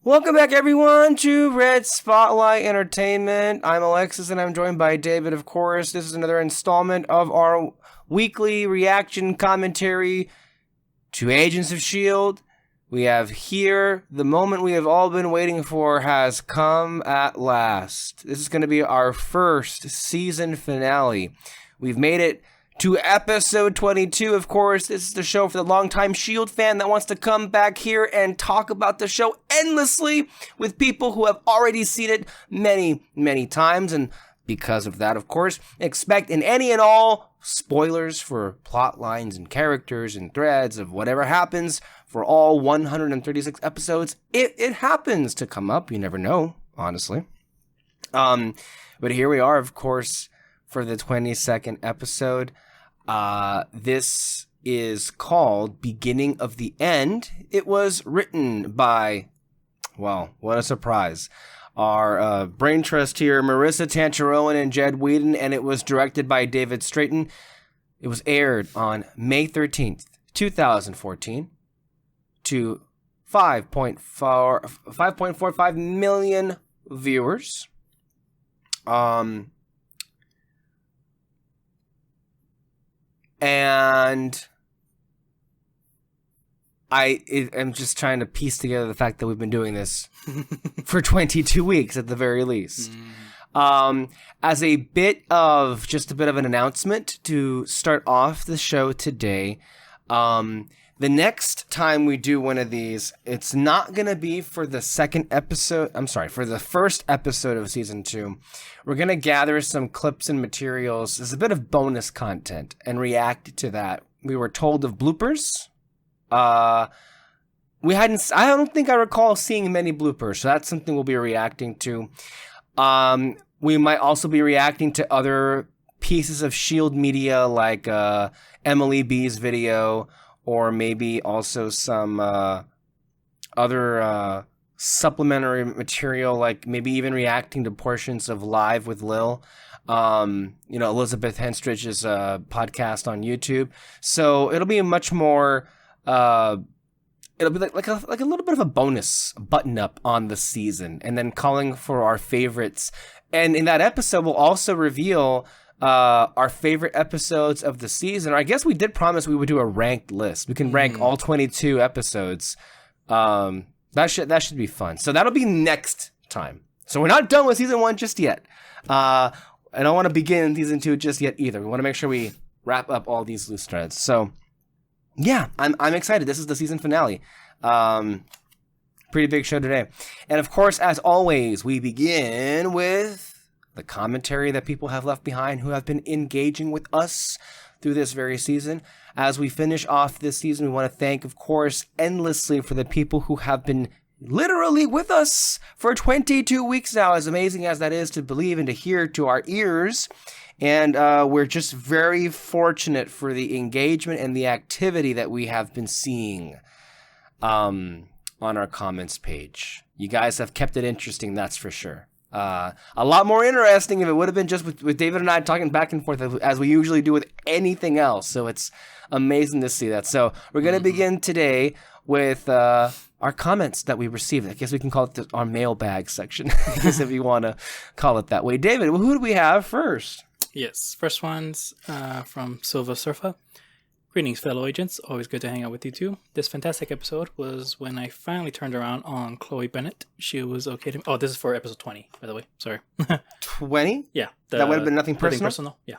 Welcome back, everyone, to Red Spotlight Entertainment. I'm Alexis, and I'm joined by David, of course. This is another installment of our weekly reaction commentary to Agents of S.H.I.E.L.D. We have here, the moment we have all been waiting for has come at last. This is going to be our first season finale. We've made it to episode 22, of course. This is the show for the longtime S.H.I.E.L.D. fan that wants to come back here and talk about the show endlessly with people who have already seen it many, many times. And because of that, of course, expect in any and all spoilers for plot lines and characters and threads of whatever happens for all 136 episodes. It happens to come up. You never know, honestly. But here we are, of course, for the 22nd episode. This is called Beginning of the End. It was written by, well, what a surprise, our brain trust here, Marissa Tancharoen and Jed Whedon, and it was directed by David Straighten. It was aired on May 13th, 2014 to 5.45 million viewers. And I am just trying to piece together the fact that we've been doing this for 22 weeks at the very least. As a bit of an announcement to start off the show today, the next time we do one of these, it's not going to be for the for the first episode of season 2. We're going to gather some clips and materials as a bit of bonus content and react to that. We were told of bloopers. I don't think I recall seeing many bloopers, so that's something we'll be reacting to. We might also be reacting to other pieces of S.H.I.E.L.D. media like Emily B's video, or maybe also some other supplementary material, like maybe even reacting to portions of Live with Lil, Elizabeth Henstrich's podcast on YouTube. So it'll be a much more, it'll be like a little bit of a bonus button up on the season, and then calling for our favorites. And in that episode, we'll also reveal our favorite episodes of the season. Or I guess we did promise we would do a ranked list. We can rank all 22 episodes. That should be fun. So that'll be next time. So we're not done with season 1 just yet. I don't want to begin season 2 just yet either. We want to make sure we wrap up all these loose threads. So yeah, I'm excited. This is the season finale. Pretty big show today. And of course, as always, we begin with the commentary that people have left behind who have been engaging with us through this very season. As we finish off this season, we want to thank, of course, endlessly for the people who have been literally with us for 22 weeks now, as amazing as that is to believe and to hear to our ears. And we're just very fortunate for the engagement and the activity that we have been seeing on our comments page. You guys have kept it interesting, that's for sure. A lot more interesting if it would have been just with David and I talking back and forth as we usually do with anything else. So it's amazing to see that. So we're going to begin today with our comments that we received. I guess we can call it our mailbag section, I guess, if you want to call it that way. David, who do we have first? Yes, first one's from Silva Surfa. Greetings, fellow agents. Always good to hang out with you too. This fantastic episode was when I finally turned around on Chloe Bennett. She was okay to me. Oh, this is for episode 20, by the way. Sorry. 20? Yeah. That would have been nothing personal? Nothing personal? Yeah.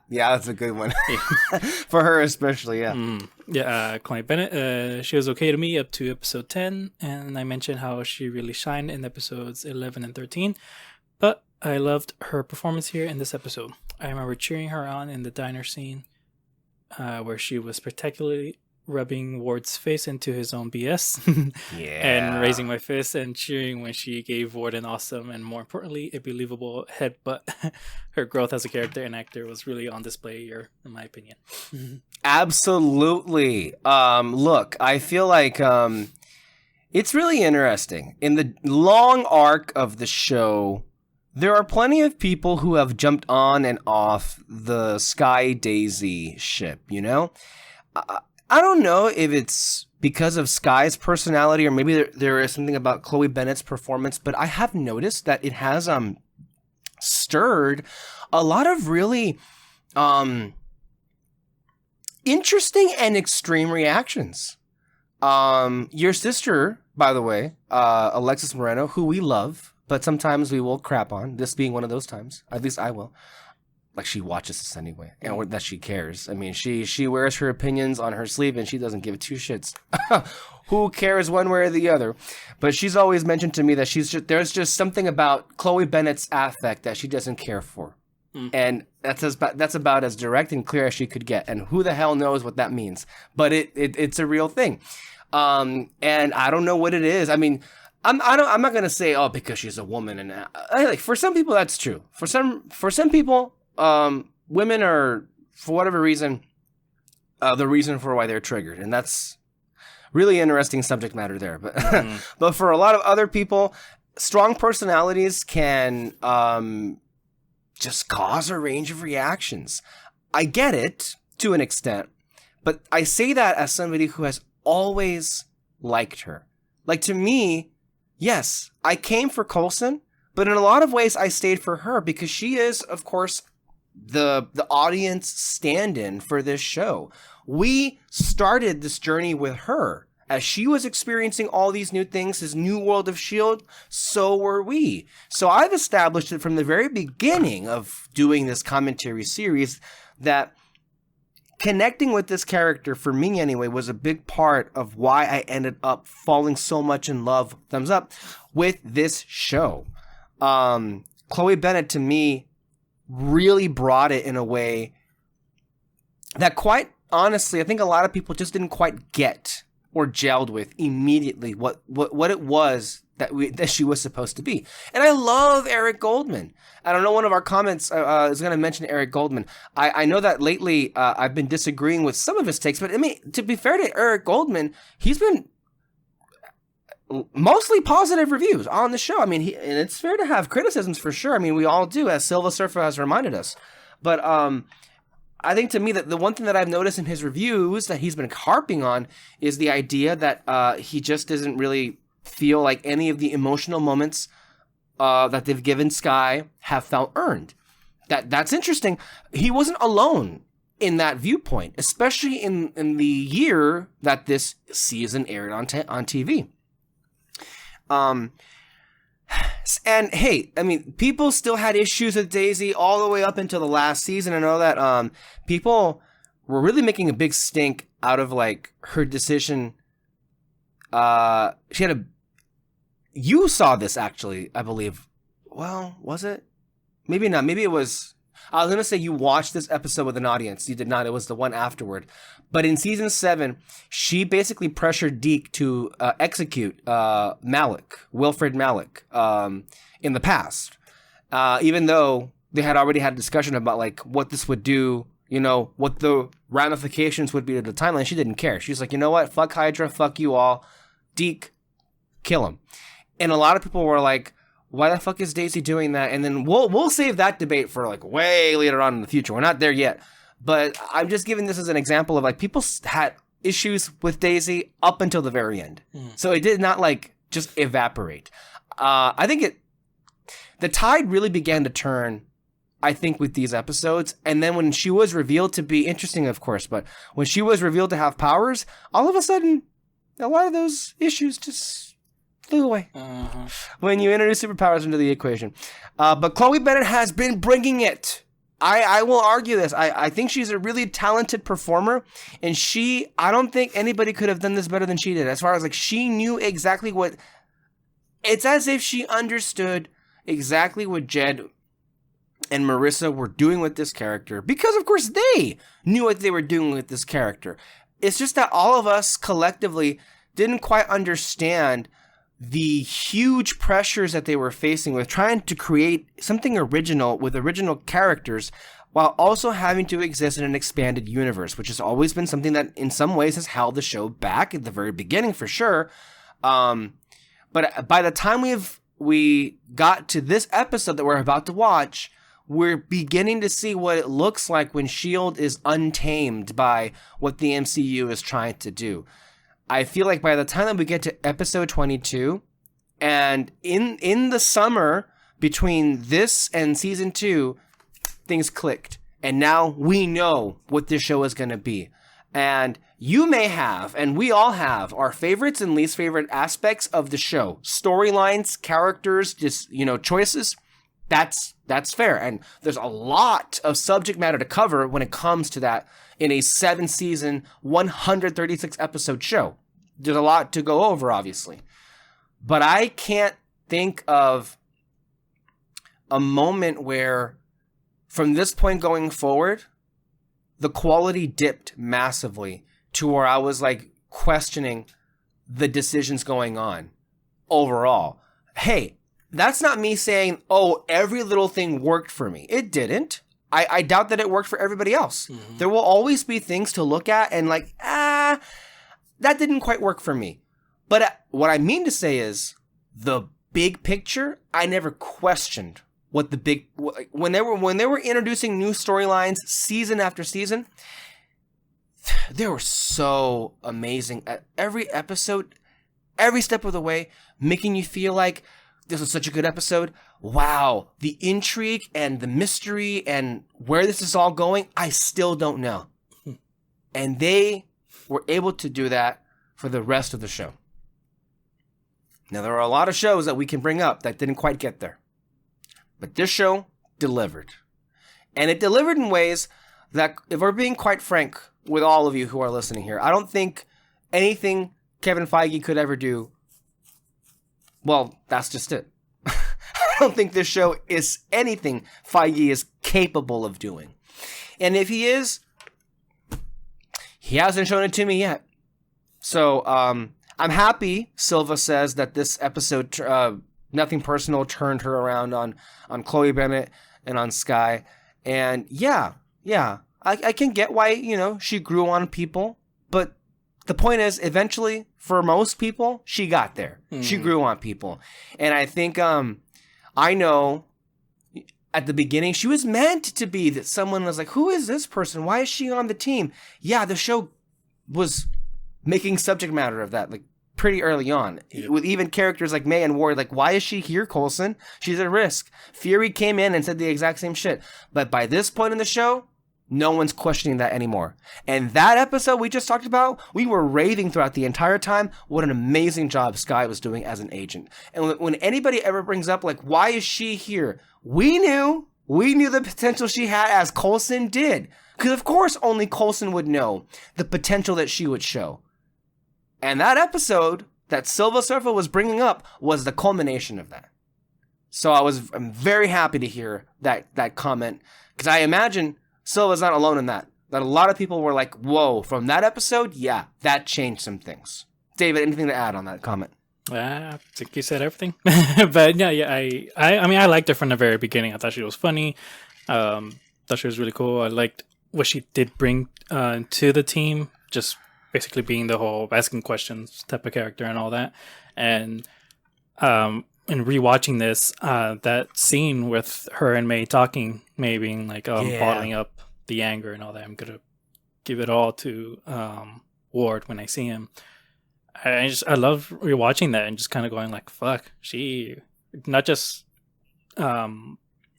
Yeah, that's a good one. Yeah. For her especially, yeah. Chloe Bennett, she was okay to me up to episode 10, and I mentioned how she really shined in episodes 11 and 13, but I loved her performance here in this episode. I remember cheering her on in the diner scene, where she was particularly rubbing Ward's face into his own BS and raising my fist and cheering when she gave Ward an awesome and, more importantly, a believable headbutt. Her growth as a character and actor was really on display here, in my opinion. Absolutely. Look, I feel like it's really interesting. In the long arc of the show, there are plenty of people who have jumped on and off the Sky Daisy ship, you know? I don't know if it's because of Sky's personality, or maybe there is something about Chloe Bennett's performance, but I have noticed that it has stirred a lot of really interesting and extreme reactions. Your sister, by the way, Alexis Moreno, who we love, but sometimes we will crap on, this being one of those times. At least I will. Like, she watches this anyway, and that she cares. I mean, she wears her opinions on her sleeve, and she doesn't give two shits. Who cares one way or the other? But she's always mentioned to me that there's just something about Chloe Bennett's affect that she doesn't care for. And that's about as direct and clear as she could get. And who the hell knows what that means? But it's a real thing. And I don't know what it is. I mean, I'm not gonna say, oh, because she's a woman, and like, for some people that's true. For some people, women are, for whatever reason, the reason for why they're triggered, and that's really interesting subject matter there. But but for a lot of other people, strong personalities can just cause a range of reactions. I get it to an extent, but I say that as somebody who has always liked her. Like, to me, yes, I came for Coulson, but in a lot of ways I stayed for her because she is, of course, the audience stand-in for this show. We started this journey with her. As she was experiencing all these new things, this new world of S.H.I.E.L.D., so were we. So I've established it from the very beginning of doing this commentary series that connecting with this character, for me anyway, was a big part of why I ended up falling so much in love, thumbs up, with this show. Chloe Bennett, to me, really brought it in a way that, quite honestly, I think a lot of people just didn't quite get or gelled with immediately what it was that she was supposed to be. And I love Eric Goldman. I don't know, one of our comments is going to mention Eric Goldman. I know that lately I've been disagreeing with some of his takes, but I mean, to be fair to Eric Goldman, he's been mostly positive reviews on the show. I mean, and it's fair to have criticisms for sure. I mean, we all do, as Silva Surfer has reminded us. But I think, to me, that the one thing that I've noticed in his reviews that he's been harping on is the idea that he just doesn't really feel like any of the emotional moments that they've given Sky have felt earned. That's interesting. He wasn't alone in that viewpoint, especially in the year that this season aired on TV. And hey, I mean, people still had issues with Daisy all the way up until the last season. I know that people were really making a big stink out of, like, her decision. You saw this, actually, I believe. Well, was it? Maybe not. Maybe it was. I was going to say you watched this episode with an audience. You did not. It was the one afterward. But in season 7, she basically pressured Deke to execute Wilfred Malik, in the past. Even though they had already had a discussion about, like, what this would do, you know, what the ramifications would be to the timeline. She didn't care. She's like, you know what? Fuck Hydra. Fuck you all. Deke, kill him. And a lot of people were like, why the fuck is Daisy doing that? And then we'll save that debate for, like, way later on in the future. We're not there yet. But I'm just giving this as an example of, like, people had issues with Daisy up until the very end. So it did not, like, just evaporate. I think the tide really began to turn, I think, with these episodes. And then when she was revealed to be, interesting, of course, but when she was revealed to have powers, all of a sudden, a lot of those issues just flew away when you introduce superpowers into the equation. But Chloe Bennett has been bringing it. I will argue this. I think she's a really talented performer, and I don't think anybody could have done this better than she did. As far as, like, she knew exactly what, it's as if she understood exactly what Jed and Marissa were doing with this character, because of course they knew what they were doing with this character. It's just that all of us collectively didn't quite understand the huge pressures that they were facing with trying to create something original with original characters while also having to exist in an expanded universe, which has always been something that in some ways has held the show back at the very beginning, for sure. But by the time we got to this episode that we're about to watch, we're beginning to see what it looks like when S.H.I.E.L.D. is untamed by what the MCU is trying to do. I feel like by the time that we get to episode 22, and in the summer between this and season 2, things clicked. And now we know what this show is going to be. And you may have, and we all have, our favorites and least favorite aspects of the show. Storylines, characters, just, choices. That's fair. And there's a lot of subject matter to cover when it comes to that in a 7-season, 136 episode show. There's a lot to go over, obviously. But I can't think of a moment where, from this point going forward, the quality dipped massively to where I was like questioning the decisions going on overall. Hey, that's not me saying, oh, every little thing worked for me. It didn't. I doubt that it worked for everybody else. Mm-hmm. There will always be things to look at and like, that didn't quite work for me. But what I mean to say is the big picture, I never questioned what the big, when they were introducing new storylines season after season, they were so amazing at every episode, every step of the way, making you feel like this was such a good episode. Wow, the intrigue and the mystery and where this is all going, I still don't know. And they were able to do that for the rest of the show. Now, there are a lot of shows that we can bring up that didn't quite get there. But this show delivered. And it delivered in ways that, if we're being quite frank with all of you who are listening here, I don't think anything Kevin Feige could ever do, well, that's just it. I don't think this show is anything Feige is capable of doing. And if he is, he hasn't shown it to me yet. So, I'm happy, Silva says, that this episode, Nothing Personal, turned her around on Chloe Bennett and on Skye. And yeah, I can get why, she grew on people. But the point is, eventually, for most people, she got there. Mm-hmm. She grew on people. And I think, I know at the beginning, she was meant to be that someone was like, who is this person? Why is she on the team? Yeah, the show was making subject matter of that, like, pretty early on. Yep. With even characters like May and Ward, like, why is she here, Coulson? She's at risk. Fury came in and said the exact same shit. But by this point in the show, no one's questioning that anymore. And that episode we just talked about, we were raving throughout the entire time what an amazing job Skye was doing as an agent. And when anybody ever brings up, like, why is she here? We knew the potential she had, as Coulson did. Because, of course, only Coulson would know the potential that she would show. And that episode that Silva Surfer was bringing up was the culmination of that. So I'm very happy to hear that comment, because I imagine Silva's not alone in that. That a lot of people were like, whoa, from that episode, yeah, that changed some things. David, anything to add on that comment? I think you said everything. But yeah, I mean, I liked her from the very beginning. I thought she was funny. Thought she was really cool. I liked what she did bring to the team, just basically being the whole asking questions type of character and all that. And in rewatching this, that scene with her and May talking, May being like, bottling up the anger and all that, I'm gonna give it all to Ward when I see him. I love rewatching that and just kind of going like, fuck, she, not just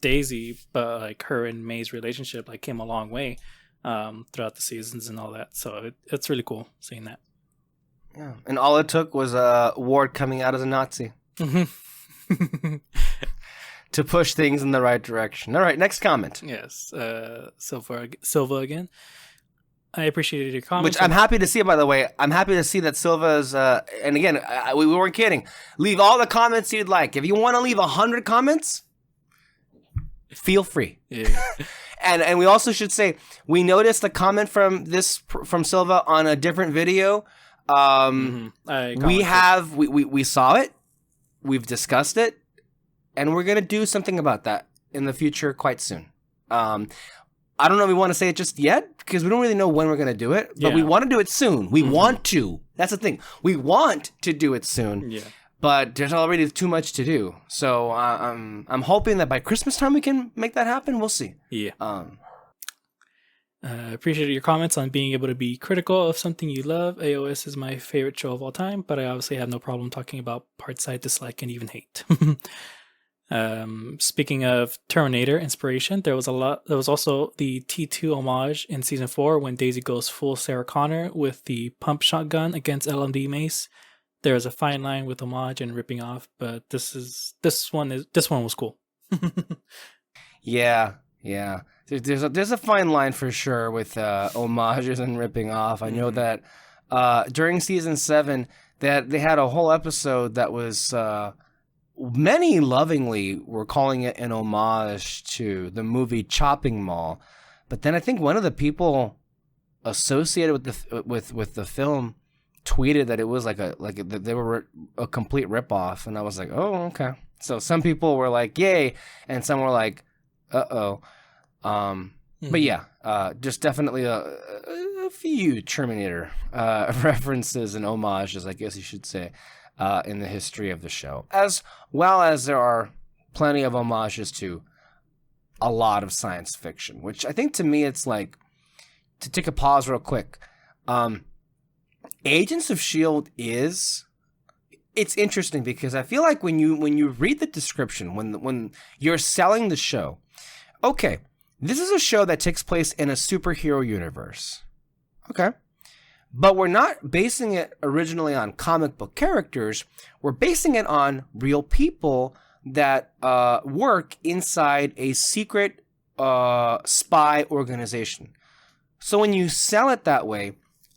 Daisy, but like her and May's relationship like came a long way throughout the seasons and all that. So it's really cool seeing that. Yeah, and all it took was Ward coming out as a Nazi to push things in the right direction. All right, next comment. Yes, Silva again. I appreciated your comments. Which I'm happy to see, by the way. I'm happy to see that Silva's, and again, we weren't kidding. Leave all the comments you'd like. If you want to leave 100 comments, feel free. Yeah. And we also should say, we noticed a comment from Silva on a different video. We saw it. We've discussed it. And we're going to do something about that in the future quite soon. I don't know if we want to say it just yet, because we don't really know when we're going to do it, but we want to do it soon. We want to. That's the thing. We want to do it soon, but there's already too much to do. So I'm hoping that by Christmas time we can make that happen. We'll see. Yeah. Appreciate your comments on being able to be critical of something you love. AOS is my favorite show of all time, but I obviously have no problem talking about parts I dislike and even hate. Speaking of Terminator inspiration, there was also the T2 homage in season 4 when Daisy goes full Sarah Connor with the pump shotgun against LMD Mace. There is a fine line with homage and ripping off, but this one was cool. Yeah. There's a fine line for sure with homages and ripping off. I know that during season 7 that they had a whole episode that was many lovingly were calling it an homage to the movie Chopping Mall, but then I think one of the people associated with the film tweeted that it was they were a complete ripoff, and I was like, oh, okay. So some people were like, yay, and some were like, uh-oh. But yeah, just definitely a few Terminator references and homages, I guess you should say, in the history of the show, as well as there are plenty of homages to a lot of science fiction, which I think to me it's like, to take a pause real quick, Agents of S.H.I.E.L.D. it's interesting because I feel like when you read the description, when you're selling the show, okay, this is a show that takes place in a superhero universe. Okay. But we're not basing it originally on comic book characters. We're basing it on real people that work inside a secret spy organization. So when you sell it that way,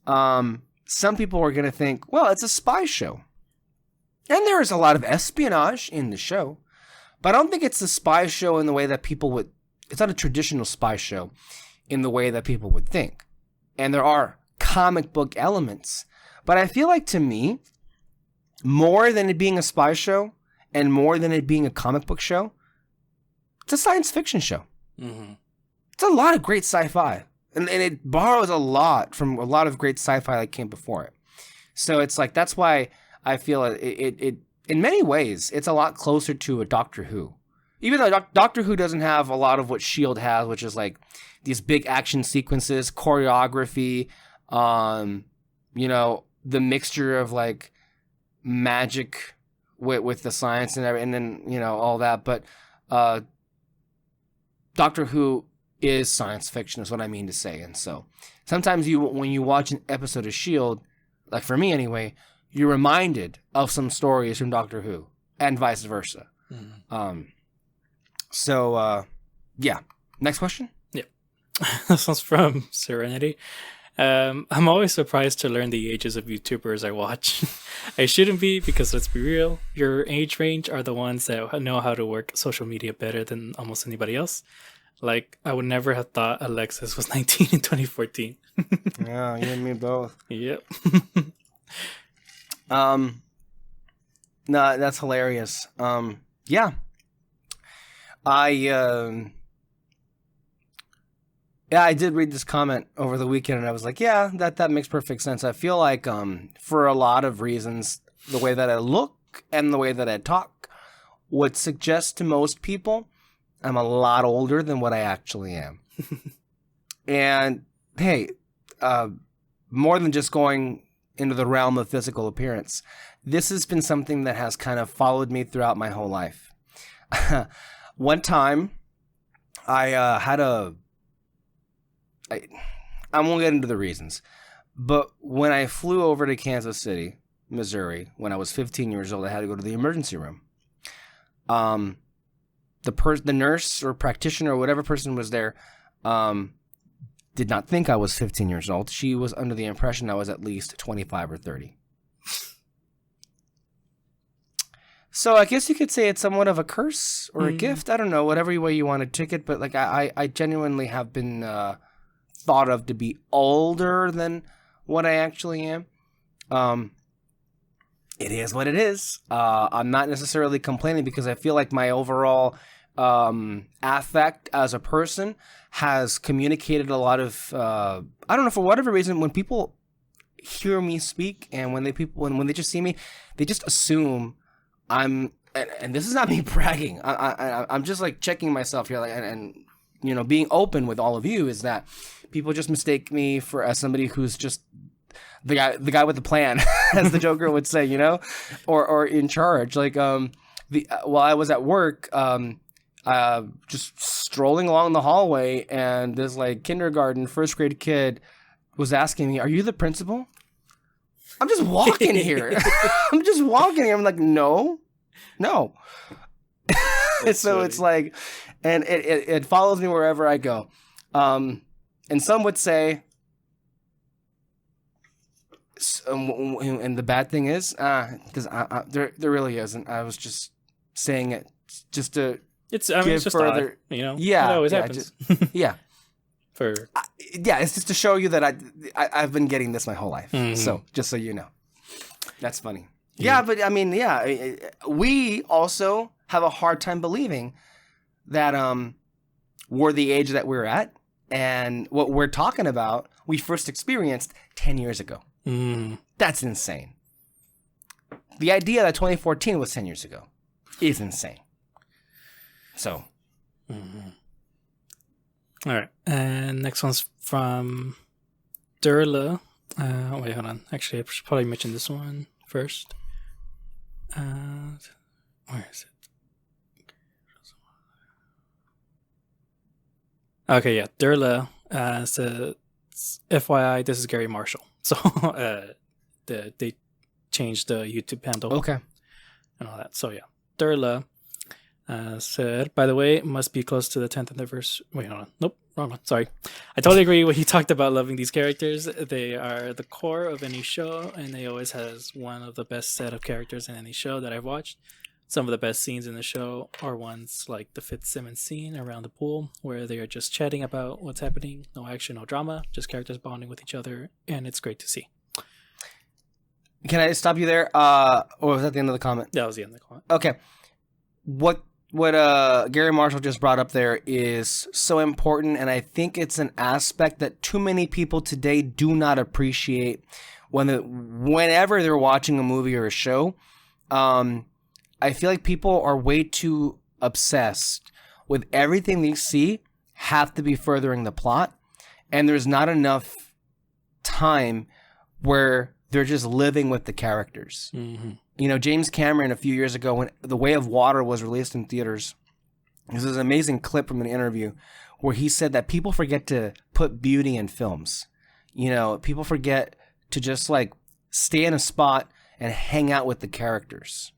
some people are going to think, well, it's a spy show. And there is a lot of espionage in the show. But I don't think it's a spy show in the way that people would... It's not a traditional spy show in the way that people would think. And there are comic book elements. But I feel like, to me, more than it being a spy show and more than it being a comic book show, it's a science fiction show. Mm-hmm. It's a lot of great sci-fi. And it borrows a lot from a lot of great sci-fi that came before it. So it's like, that's why I feel it in many ways, it's a lot closer to a Doctor Who. Even though Doctor Who doesn't have a lot of what S.H.I.E.L.D. has, which is like these big action sequences, choreography, the mixture of like magic with the science and everything, and then, all that. But Doctor Who is science fiction, is what I mean to say. And so sometimes when you watch an episode of S.H.I.E.L.D., like for me anyway, you're reminded of some stories from Doctor Who and vice versa. Mm. Yeah. Next question? Yeah. This one's from Serenity. I'm always surprised to learn the ages of YouTubers I watch. I shouldn't be, because let's be real, your age range are the ones that know how to work social media better than almost anybody else. Like, I would never have thought Alexis was 19 in 2014. Yeah, you and me both. Yep. No, that's hilarious. Yeah. I did read this comment over the weekend, and I was like, yeah, that makes perfect sense. I feel like for a lot of reasons, the way that I look and the way that I talk would suggest to most people I'm a lot older than what I actually am. And hey, more than just going into the realm of physical appearance, this has been something that has kind of followed me throughout my whole life. One time, I won't get into the reasons, but when I flew over to Kansas City, Missouri, when I was 15 years old, I had to go to the emergency room. The nurse or practitioner or whatever person was there did not think I was 15 years old. She was under the impression I was at least 25 or 30. So I guess you could say it's somewhat of a curse or a gift. I don't know, whatever way you want to take it. But like I genuinely have been thought of to be older than what I actually am. It is what it is. I'm not necessarily complaining because I feel like my overall affect as a person has communicated a lot of, I don't know, for whatever reason, when people hear me speak and when they just see me, they just assume I'm, and this is not me bragging. I'm just like checking myself here, like, and being open with all of you is that people just mistake me for as somebody who's just the guy with the plan, as the Joker would say, or in charge. Like while I was at work, just strolling along the hallway, and this like kindergarten, first grade kid was asking me, "Are you the principal?" I'm just walking here. I'm just walking here. I'm like, no. So it's like, and it follows me wherever I go. And some would say, and the bad thing is, because there really isn't. I was just saying it just to It's give just further. odd, Yeah, it always yeah, happens. yeah. It's just to show you that I've been getting this my whole life. Mhm. So just so you know, that's funny. Yeah, but I mean, we also have a hard time believing that we're the age that we're at, and what we're talking about we first experienced 10 years ago. That's insane. The idea that 2014 was 10 years ago is insane. So. All right, and next one's from Durla. Wait, hold on. Actually, I should probably mention this one first. Where is it? Okay, yeah. Durla says, FYI, this is Gary Marshall. So they changed the YouTube handle. Okay. And all that. So yeah. Durla said, by the way, it must be close to the 10th anniversary. Wait, hold on. Nope, wrong one. Sorry. I totally agree when he talked about loving these characters. They are the core of any show, and they always has one of the best set of characters in any show that I've watched. Some of the best scenes in the show are ones like the Fitzsimmons scene around the pool, where they are just chatting about what's happening. No action, no drama, just characters bonding with each other, and it's great to see. Can I stop you there? Or was that the end of the comment? That was the end of the comment. Okay. What Gary Marshall just brought up there is so important, and I think it's an aspect that too many people today do not appreciate whenever they're watching a movie or a show. I feel like people are way too obsessed with everything they see have to be furthering the plot, and there's not enough time where they're just living with the characters. James Cameron a few years ago, when The Way of Water was released in theaters, there's an amazing clip from an interview where he said that people forget to put beauty in films. People forget to just like stay in a spot and hang out with the characters.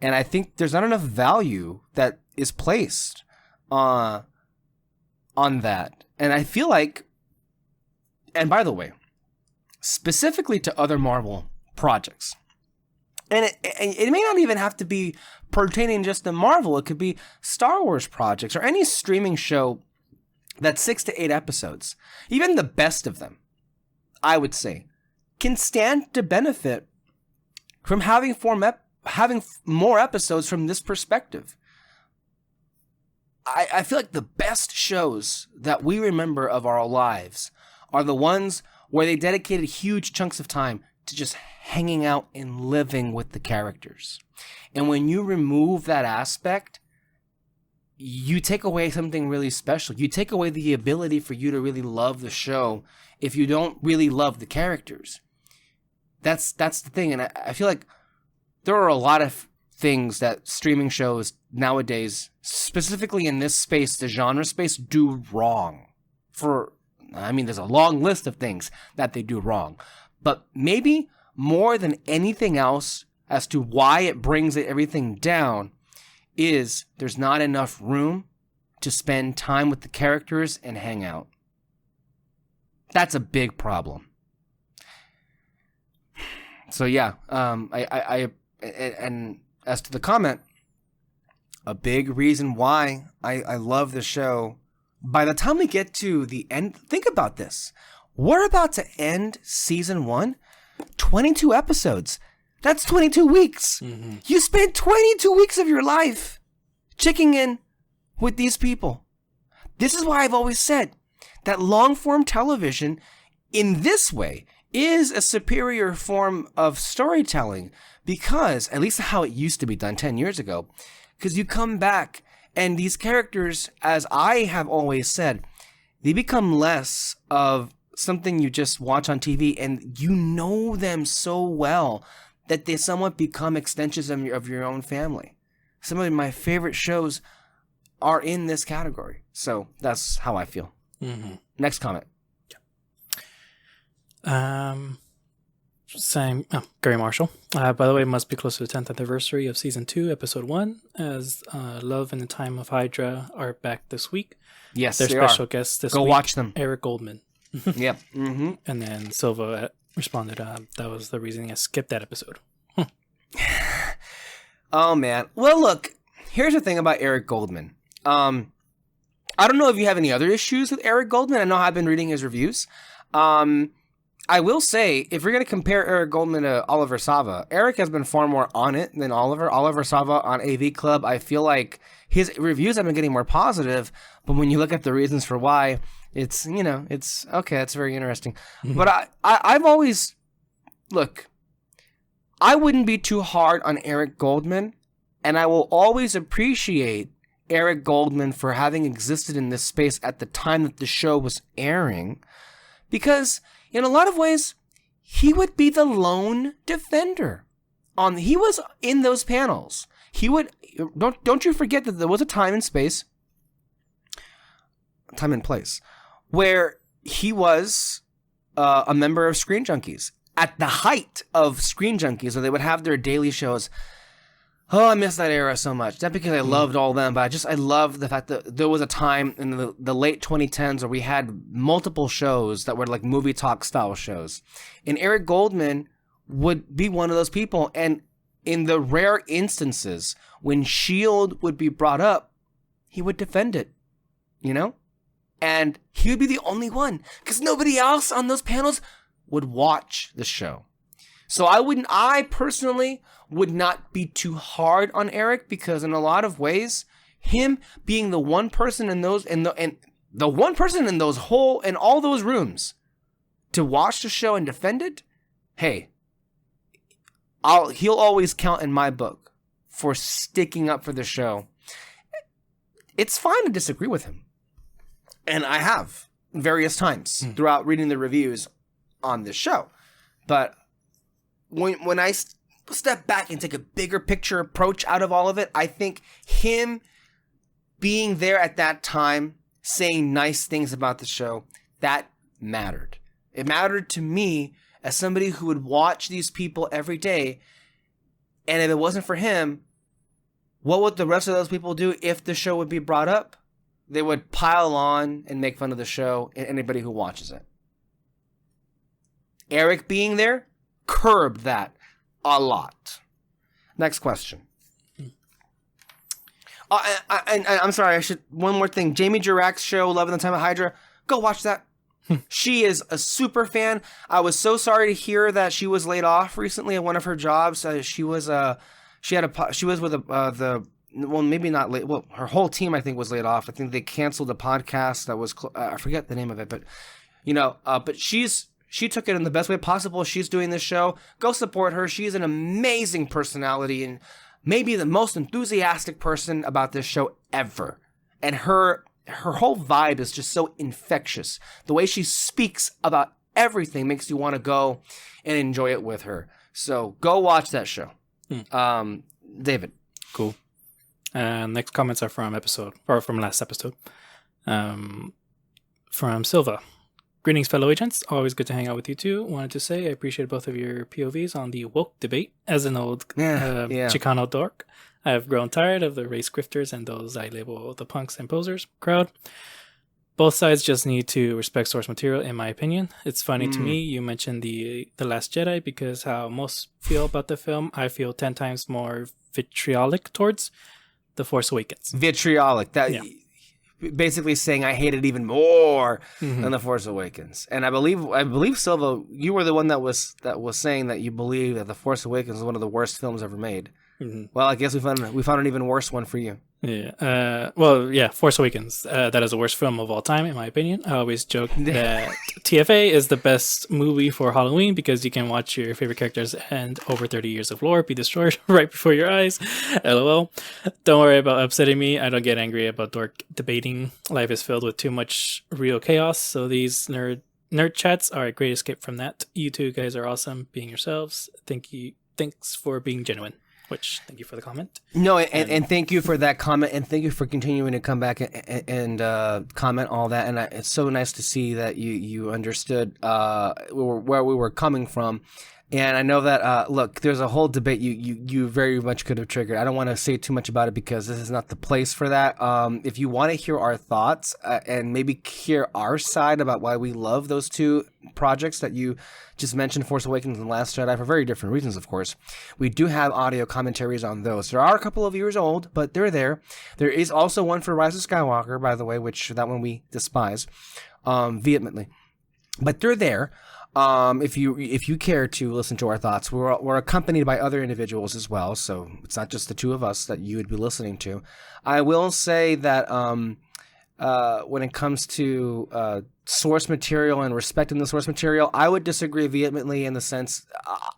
And I think there's not enough value that is placed on that. And I feel like, and by the way, specifically to other Marvel projects, and it may not even have to be pertaining just to Marvel. It could be Star Wars projects or any streaming show that's 6 to 8 episodes. Even the best of them, I would say, can stand to benefit from having more episodes from this perspective. I feel like the best shows that we remember of our lives are the ones where they dedicated huge chunks of time to just hanging out and living with the characters. And when you remove that aspect, you take away something really special. You take away the ability for you to really love the show if you don't really love the characters. That's the thing. And I feel like there are a lot of things that streaming shows nowadays, specifically in this space, the genre space, do wrong. There's a long list of things that they do wrong. But maybe more than anything else as to why it brings everything down is there's not enough room to spend time with the characters and hang out. That's a big problem. So yeah, and as to the comment, a big reason why I love the show, by the time we get to the end, think about this. We're about to end season 1, 22 episodes. That's 22 weeks. You spent 22 weeks of your life checking in with these people. This is why I've always said that long-form television in this way is a superior form of storytelling, because, at least how it used to be done 10 years ago, because you come back And these characters, as I have always said, they become less of something you just watch on TV, and you know them so well that they somewhat become extensions of your own family. Some of my favorite shows are in this category. So that's how I feel. Mm-hmm. Next comment. Same. Oh, Gary Marshall. By the way, it must be close to the 10th anniversary of season 2, episode 1, as Love and the Time of Hydra are back this week. Yes, their they special are. guest this Go week. watch them. Eric Goldman. Yep. Mm-hmm. And then Silva responded, that was the reason I skipped that episode. Oh, man. Well, look, here's the thing about Eric Goldman. I don't know if you have any other issues with Eric Goldman. I know I've been reading his reviews. I will say, if you're going to compare Eric Goldman to Oliver Sava, Eric has been far more on it than Oliver. Oliver Sava on AV Club, I feel like his reviews have been getting more positive, but when you look at the reasons for why, it's, it's okay, it's very interesting. Mm-hmm. But I've always, look, I wouldn't be too hard on Eric Goldman, and I will always appreciate Eric Goldman for having existed in this space at the time that the show was airing, because in a lot of ways, he would be the lone defender. He was in those panels. He would don't you forget that there was a time and place, where he was a member of Screen Junkies at the height of Screen Junkies, where they would have their daily shows. Oh, I miss that era so much. Not because I loved all of them, but I love the fact that there was a time in the late 2010s where we had multiple shows that were like movie talk style shows. And Eric Goldman would be one of those people. And in the rare instances when S.H.I.E.L.D. would be brought up, he would defend it, And he would be the only one, because nobody else on those panels would watch the show. So I personally would not be too hard on Eric, because in a lot of ways, him being the one person in those and the one person in all those rooms to watch the show and defend it, hey, he'll always count in my book for sticking up for the show. It's fine to disagree with him, and I have various times throughout reading the reviews on this show, but when I step back and take a bigger picture approach out of all of it, I think him being there at that time, saying nice things about the show, that mattered. It mattered to me as somebody who would watch these people every day. And if it wasn't for him, what would the rest of those people do if the show would be brought up? They would pile on and make fun of the show and anybody who watches it. Eric being there curbed that a lot. Next question. I'm sorry, one more thing. Jamie Jirak's show, Love and the Time of Hydra, go watch that. She is a super fan. I was so sorry to hear that she was laid off recently at one of her jobs. She was with maybe not late. Well, her whole team, I think, was laid off. I think they canceled a podcast that was, I forget the name of it, but but she took it in the best way possible. She's doing this show. Go support her. She's an amazing personality and maybe the most enthusiastic person about this show ever. And her whole vibe is just so infectious. The way she speaks about everything makes you want to go and enjoy it with her. So go watch that show. David. Cool. Next comments are from last episode. From Silva. Greetings, fellow agents. Always good to hang out with you too. Wanted to say I appreciate both of your POVs on the woke debate. As an old Chicano dork, I have grown tired of the race grifters and those I label the punks and posers crowd. Both sides just need to respect source material, in my opinion. It's funny to me you mentioned the Last Jedi, because how most feel about the film, I feel 10 times more vitriolic towards The Force Awakens. Vitriolic. Basically saying I hate it even more than The Force Awakens. And I believe Silva, you were the one that was saying that you believe that The Force Awakens is one of the worst films ever made. Well, I guess we found an even worse one for you. Yeah. Well, yeah. Force Awakens. That is the worst film of all time, in my opinion. I always joke that TFA is the best movie for Halloween because you can watch your favorite characters and over 30 years of lore be destroyed right before your eyes. LOL. Don't worry about upsetting me. I don't get angry about dork debating. Life is filled with too much real chaos, so these nerd chats are a great escape from that. You two guys are awesome being yourselves. Thanks for being genuine. Which, thank you for the comment. No, and thank you for that comment, and thank you for continuing to come back and comment all that. And it's so nice to see that you understood where we were coming from. And I know that, look, there's a whole debate you very much could have triggered. I don't want to say too much about it because this is not the place for that. If you want to hear our thoughts and maybe hear our side about why we love those two projects that you just mentioned, Force Awakens and Last Jedi, for very different reasons, of course, we do have audio commentaries on those. There are a couple of years old, but they're there. There is also one for Rise of Skywalker, by the way, which that one we despise vehemently. But they're there. If you care to listen to our thoughts, we're accompanied by other individuals as well, so it's not just the two of us that you would be listening to. I will say that when it comes to source material and respecting the source material, I would disagree vehemently in the sense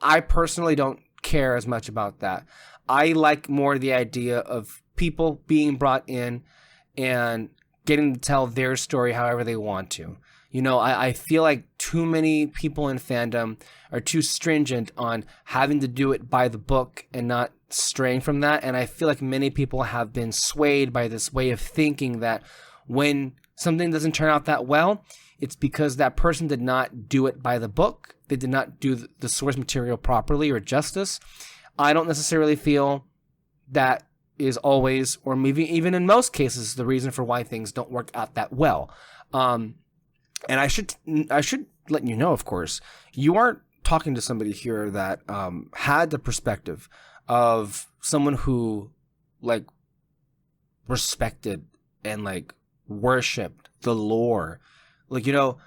I personally don't care as much about that. I like more the idea of people being brought in and getting to tell their story however they want to. You know, I feel like too many people in fandom are too stringent on having to do it by the book and not straying from that. And I feel like many people have been swayed by this way of thinking that when something doesn't turn out that well, it's because that person did not do it by the book. They did not do the source material properly or justice. I don't necessarily feel that is always, or maybe even in most cases, the reason for why things don't work out that well. And I should let you know, of course, you aren't talking to somebody here that had the perspective of someone who like respected and like worshipped the lore. Like, you know,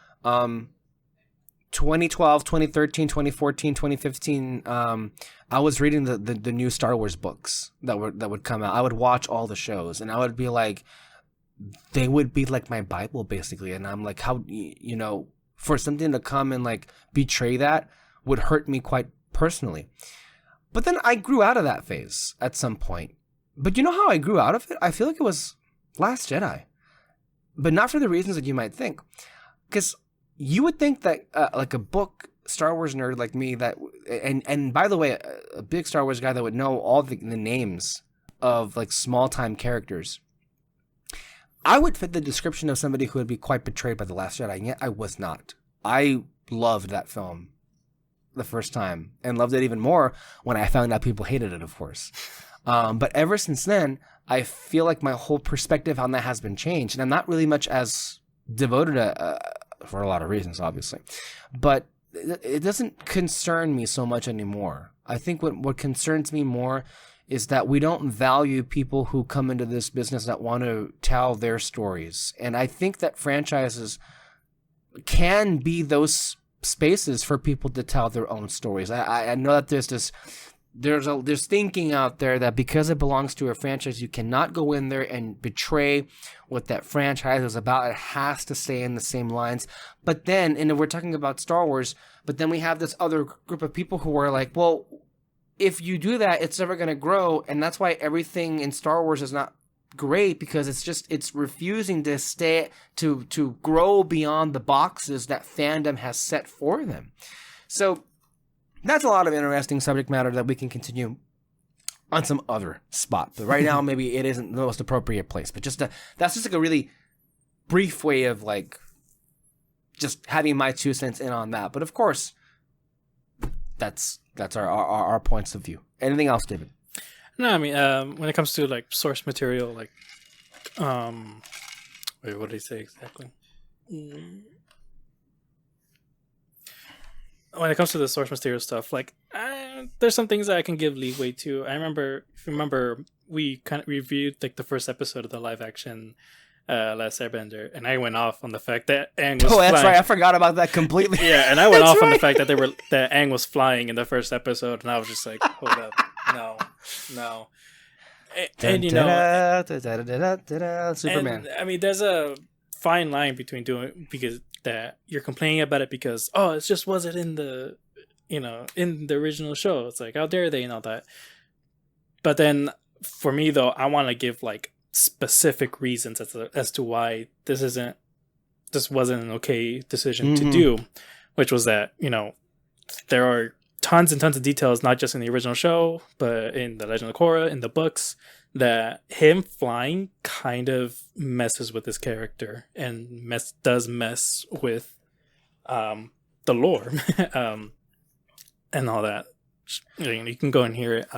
2012, 2013, 2014, 2015, I was reading the new Star Wars books that would come out. I would watch all the shows and I would be like, they would be like my Bible basically. And I'm like, how, you know, for something to come and like betray that would hurt me quite personally. But then I grew out of that phase at some point. But you know how I grew out of it? I feel like it was Last Jedi, but not for the reasons that you might think. Because you would think that like a book Star Wars nerd like me that, and by the way, a big Star Wars guy that would know all the names of like small time characters, I would fit the description of somebody who would be quite betrayed by The Last Jedi, and yet I was not. I loved that film the first time, and loved it even more when I found out people hated it, of course. But ever since then, I feel like my whole perspective on that has been changed, and I'm not really much as devoted for a lot of reasons, obviously. But it doesn't concern me so much anymore. I think what concerns me more is that we don't value people who come into this business that want to tell their stories. And I think that franchises can be those spaces for people to tell their own stories. I know that there's thinking out there that because it belongs to a franchise, you cannot go in there and betray what that franchise is about. It has to stay in the same lines. But then, and we're talking about Star Wars, but then we have this other group of people who are like, well, if you do that, it's never going to grow. And that's why everything in Star Wars is not great, because it's refusing to to grow beyond the boxes that fandom has set for them. So that's a lot of interesting subject matter that we can continue on some other spot. But right now, maybe it isn't the most appropriate place. But that's just like a really brief way of like just having my 2 cents in on that. But of course, that's our points of view. Anything else, David? No, I mean, when it comes to like source material, like, wait, what did he say exactly? When it comes to the source material stuff, like, there's some things that I can give leeway to. I remember, if you remember, we kind of reviewed like the first episode of the live action Last Airbender, and I went off on the fact that Aang was flying. That's right. I forgot about that completely. Yeah, and I went off on the fact that that Aang was flying in the first episode, and I was just like, hold up, no. And you know, Superman. and I mean, there's a fine line between doing because that you're complaining about it because it just wasn't in the in the original show. It's like how dare they and all that. But then for me though, I want to give like specific reasons as to why this wasn't an okay decision to do, which was that there are tons and tons of details, not just in the original show, but in the Legend of Korra, in the books, that him flying kind of messes with his character and does mess with the lore and all that. You can go and hear it.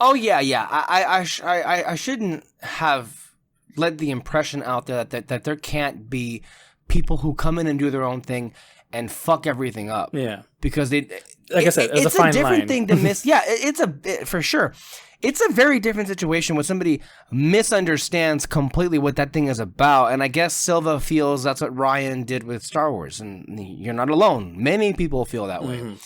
Oh yeah. I shouldn't have let the impression out there that there can't be people who come in and do their own thing and fuck everything up. Yeah, because they, like I said, it's a fine different line. thing to miss. Yeah, for sure. It's a very different situation when somebody misunderstands completely what that thing is about. And I guess Silva feels that's what Ryan did with Star Wars, and you're not alone. Many people feel that way.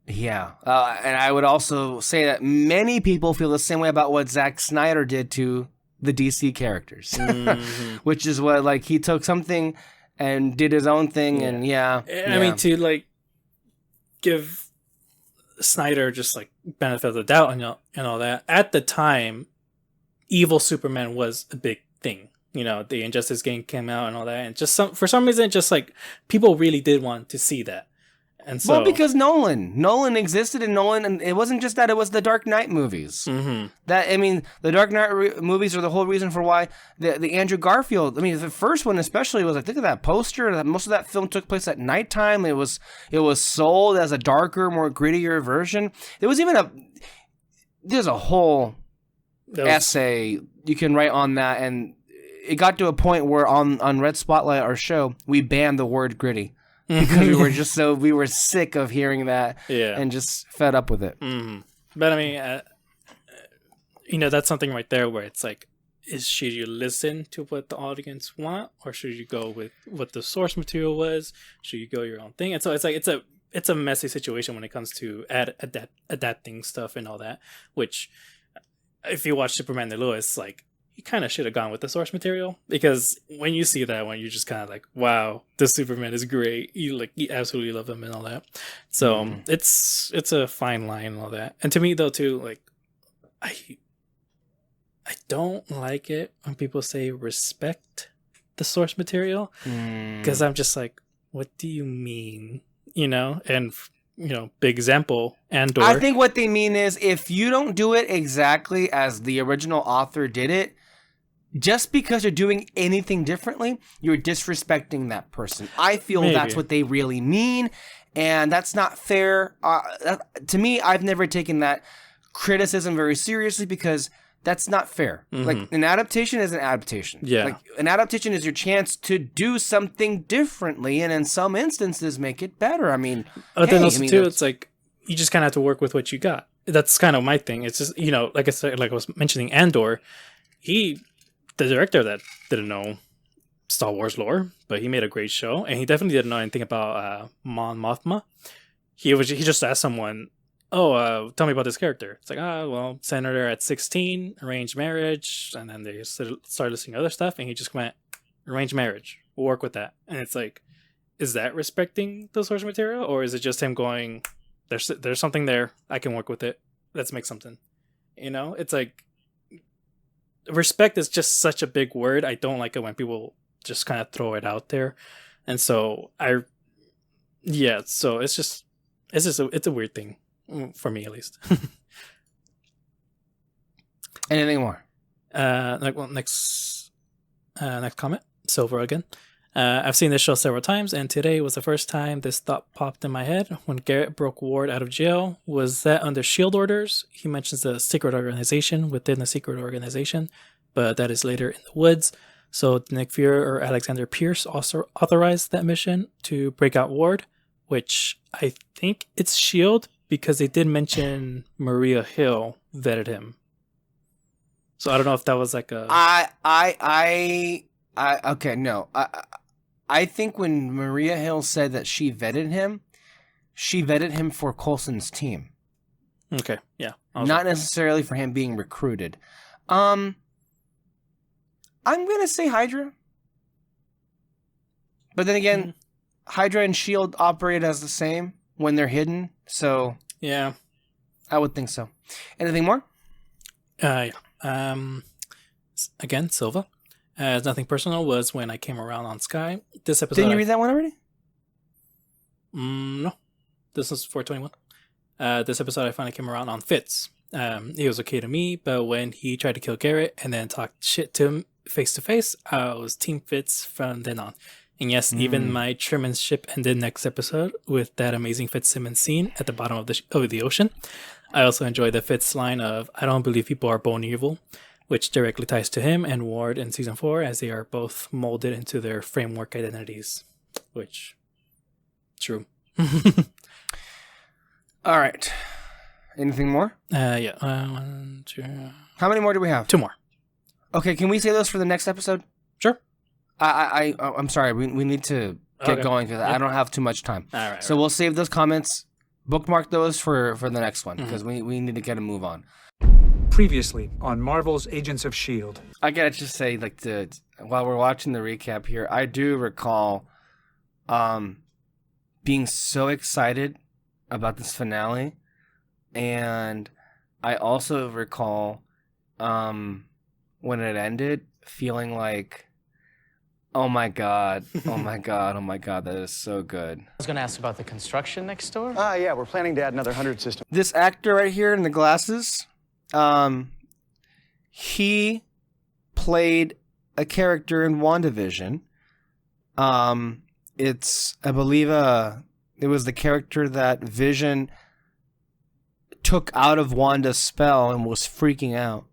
Yeah, and I would also say that many people feel the same way about what Zack Snyder did to the DC characters, which is what, like, he took something and did his own thing, and I mean, to like give Snyder just like benefit of the doubt and all that. At the time, evil Superman was a big thing. The Injustice game came out and all that, and just for some reason, just like people really did want to see that. And so, well, because Nolan existed, and it wasn't just that; it was the Dark Knight movies. That, I mean, the Dark Knight movies are the whole reason for why the Andrew Garfield. I mean, the first one especially was like, look at that poster. Most of that film took place at nighttime. It was sold as a darker, more grittier version. There's a whole essay you can write on that, and it got to a point where on Red Spotlight, our show, we banned the word gritty. Because we were sick of hearing that, and just fed up with it. But I mean, that's something right there where it's like, should you listen to what the audience want, or should you go with what the source material was? Should you go your own thing? And so it's like it's a messy situation when it comes to adapting stuff and all that. Which, if you watch Superman and Lois, like, you kind of should have gone with the source material, because when you see that one, you're just kind of like, wow, this Superman is great. You absolutely love him and all that. So it's a fine line and all that. And to me though, too, like, I don't like it when people say respect the source material, because I'm just like, what do you mean? And big example, Andor. I think what they mean is, if you don't do it exactly as the original author did it, just because you're doing anything differently, you're disrespecting that person. I feel that's what they really mean, and that's not fair. To me, I've never taken that criticism very seriously, because that's not fair. Like, an adaptation is an adaptation. Yeah. Like, an adaptation is your chance to do something differently, and in some instances make it better. I mean, then also too, it's like, you just kind of have to work with what you got. That's kind of my thing. It's just, like I said, like I was mentioning Andor, the director that didn't know Star Wars lore, but he made a great show, and he definitely didn't know anything about Mon Mothma. He just asked someone, tell me about this character. It's like, well, senator at 16, arranged marriage, and then they started listing other stuff, and he just went, arranged marriage, we'll work with that. And it's like, is that respecting the source material, or is it just him going, there's something there, I can work with it, let's make something? It's like, respect is just such a big word. I don't like it when people just kind of throw it out there. And so so it's a weird thing for me, at least. Anything more? Next comment. Silver again. I've seen this show several times, and today was the first time this thought popped in my head. When Garrett broke Ward out of jail, was that under SHIELD orders? He mentions a secret organization within a secret organization, but that is later in the woods. So did Nick Fury or Alexander Pierce also authorized that mission to break out Ward, which I think it's SHIELD, because they did mention Maria Hill vetted him. So I don't know if that was like a... Okay, no. I think when Maria Hill said that she vetted him for Coulson's team. Okay, yeah. Not necessarily for him being recruited. I'm gonna say Hydra. But then again, Hydra and S.H.I.E.L.D. operate as the same when they're hidden, so... Yeah. I would think so. Anything more? Yeah. Again, Silva. Nothing personal was when I came around on Sky. This episode... Didn't you read that one already? No. This was 421. This episode I finally came around on Fitz. He was okay to me, but when he tried to kill Garrett and then talked shit to him face to face, I was Team Fitz from then on. And yes, even my Truman ship ended next episode with that amazing Fitzsimmons scene at the bottom of the ocean. I also enjoyed the Fitz line of, I don't believe people are born evil, which directly ties to him and Ward in season 4 as they are both molded into their framework identities. Which, true. All right. Anything more? Yeah. 1, 2... How many more do we have? 2 more. Okay, can we save those for the next episode? Sure. I'm sorry. We need to get going because I don't have too much time. All right. So we'll save those comments, bookmark those for the next one because we need to get a move on. Previously on Marvel's Agents of S.H.I.E.L.D. I gotta just say, while we're watching the recap here, I do recall being so excited about this finale, and I also recall when it ended feeling like, oh my god, that is so good. I was going to ask about the construction next door. Yeah, we're planning to add another 100 systems. This actor right here in the glasses, he played a character in WandaVision. It's, I believe, it was the character that Vision took out of Wanda's spell and was freaking out.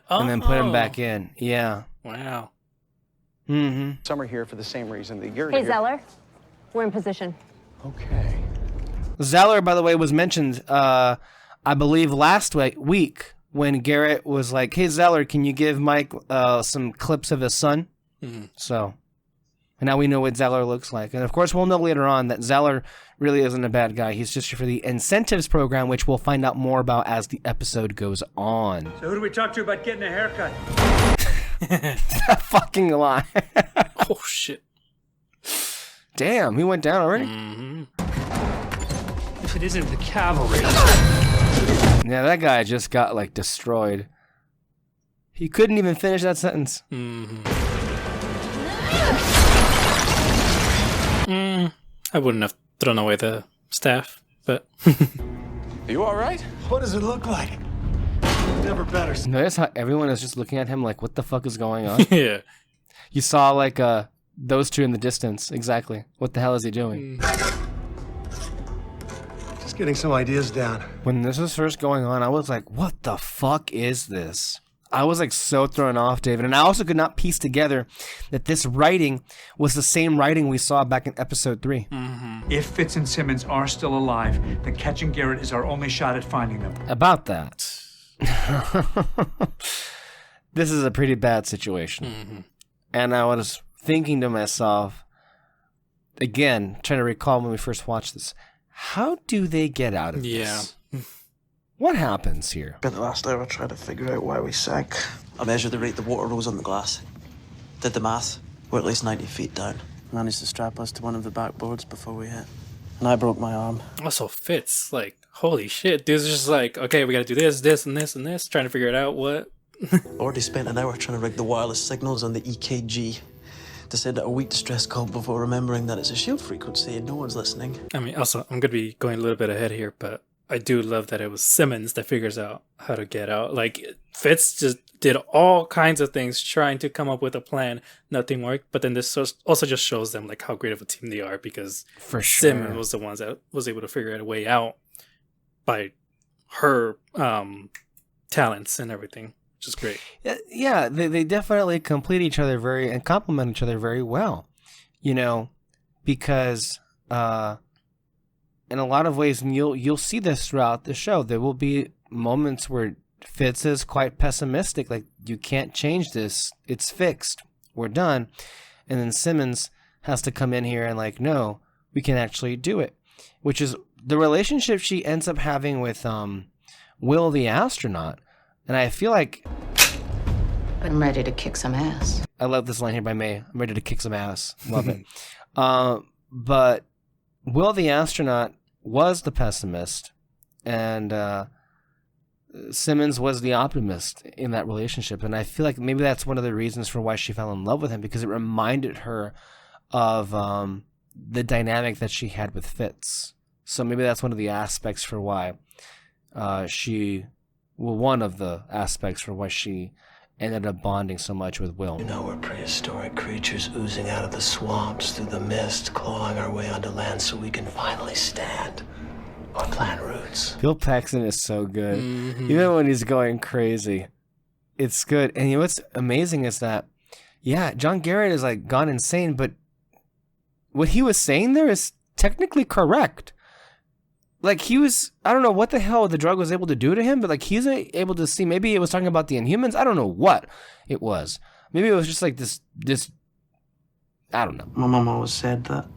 And then put him back in. Yeah. Wow. Mm-hmm. Some are here for the same reason that you're Hey, here. Zeller. We're in position. Okay. Zeller, by the way, was mentioned, I believe, last week when Garrett was like, hey, Zeller, can you give Mike some clips of his son? Mm-hmm. So, and now we know what Zeller looks like. And, of course, we'll know later on that Zeller really isn't a bad guy. He's just here for the incentives program, which we'll find out more about as the episode goes on. So who do we talk to about getting a haircut? That fucking lie. Oh, shit. Damn, he went down already? Mm-hmm. If it isn't the cavalry. Yeah, that guy just got, destroyed. He couldn't even finish that sentence. I wouldn't have thrown away the staff, but... You all right? What does it look like? Never better. Notice how everyone is just looking at him like, what the fuck is going on? Yeah. You saw, those two in the distance. Exactly. What the hell is he doing? Just getting some ideas down. When this was first going on, I was like, what the fuck is this? I was so thrown off, David. And I also could not piece together that this writing was the same writing we saw back in episode 3. If Fitz and Simmons are still alive, then catching Garrett is our only shot at finding them. About that. This is a pretty bad situation. And I was thinking to myself, again, trying to recall when we first watched this, how do they get out of this? What happens here? Spent the last hour trying to figure out why we sank. I measured the rate the water rose on the glass. Did the math. We're at least 90 feet down. Managed to strap us to one of the backboards before we hit. And I broke my arm. Also Fitz, holy shit. Dude's just okay, we gotta do this, this, and this, and this. Trying to figure it out, what? Already spent an hour trying to rig the wireless signals on the EKG to send out a weak distress call before remembering that it's a shield frequency and no one's listening. I mean, also, I'm gonna be going a little bit ahead here, but I do love that it was Simmons that figures out how to get out. Fitz just did all kinds of things trying to come up with a plan. Nothing worked. But then this also just shows them how great of a team they are because For sure. Simmons was the ones that was able to figure out a way out by her talents and everything, which is great. Yeah, they definitely complete each other and complement each other very well. Because in a lot of ways, and you'll see this throughout the show, there will be moments where Fitz is quite pessimistic, you can't change this, it's fixed, we're done. And then Simmons has to come in here and no, we can actually do it. Which is the relationship she ends up having with Will the astronaut. And I feel like I'm ready to kick some ass. I love this line here by May. I'm ready to kick some ass. Love it. But Will the astronaut was the pessimist, and Simmons was the optimist in that relationship. And I feel like maybe that's one of the reasons for why she fell in love with him, because it reminded her of the dynamic that she had with Fitz. So maybe that's one of the aspects for why one of the aspects for why she ended up bonding so much with Will. You know, we're prehistoric creatures oozing out of the swamps through the mist, clawing our way onto land so we can finally stand on plant roots. Bill Paxton is so good. Even when he's going crazy, it's good. And you know what's amazing is that, yeah, John Garrett is like gone insane, but what he was saying there is technically correct. Like he was, I don't know what the hell the drug was able to do to him, but like he's able to see, maybe it was talking about the Inhumans. I don't know what it was. Maybe it was just like this, I don't know. My mum always said that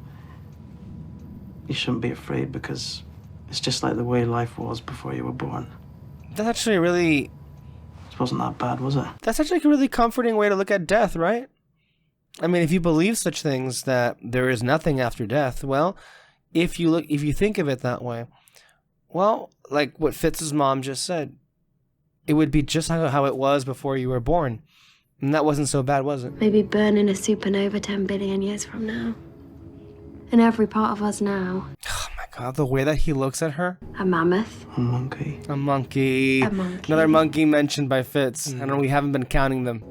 you shouldn't be afraid because it's just like the way life was before you were born. That's actually really, It wasn't that bad, was it? that's actually a really comforting way to look at death, right? I mean, if you believe such things that there is nothing after death, well, if you think of it that way, well, like what Fitz's mom just said, it would be just how it was before you were born. And that wasn't so bad, was it? Maybe burn in a supernova 10 billion years from now. In every part of us now. Oh my God, the way that he looks at her. A mammoth. A monkey. A monkey. A monkey. Another monkey mentioned by Fitz. I know we haven't been counting them.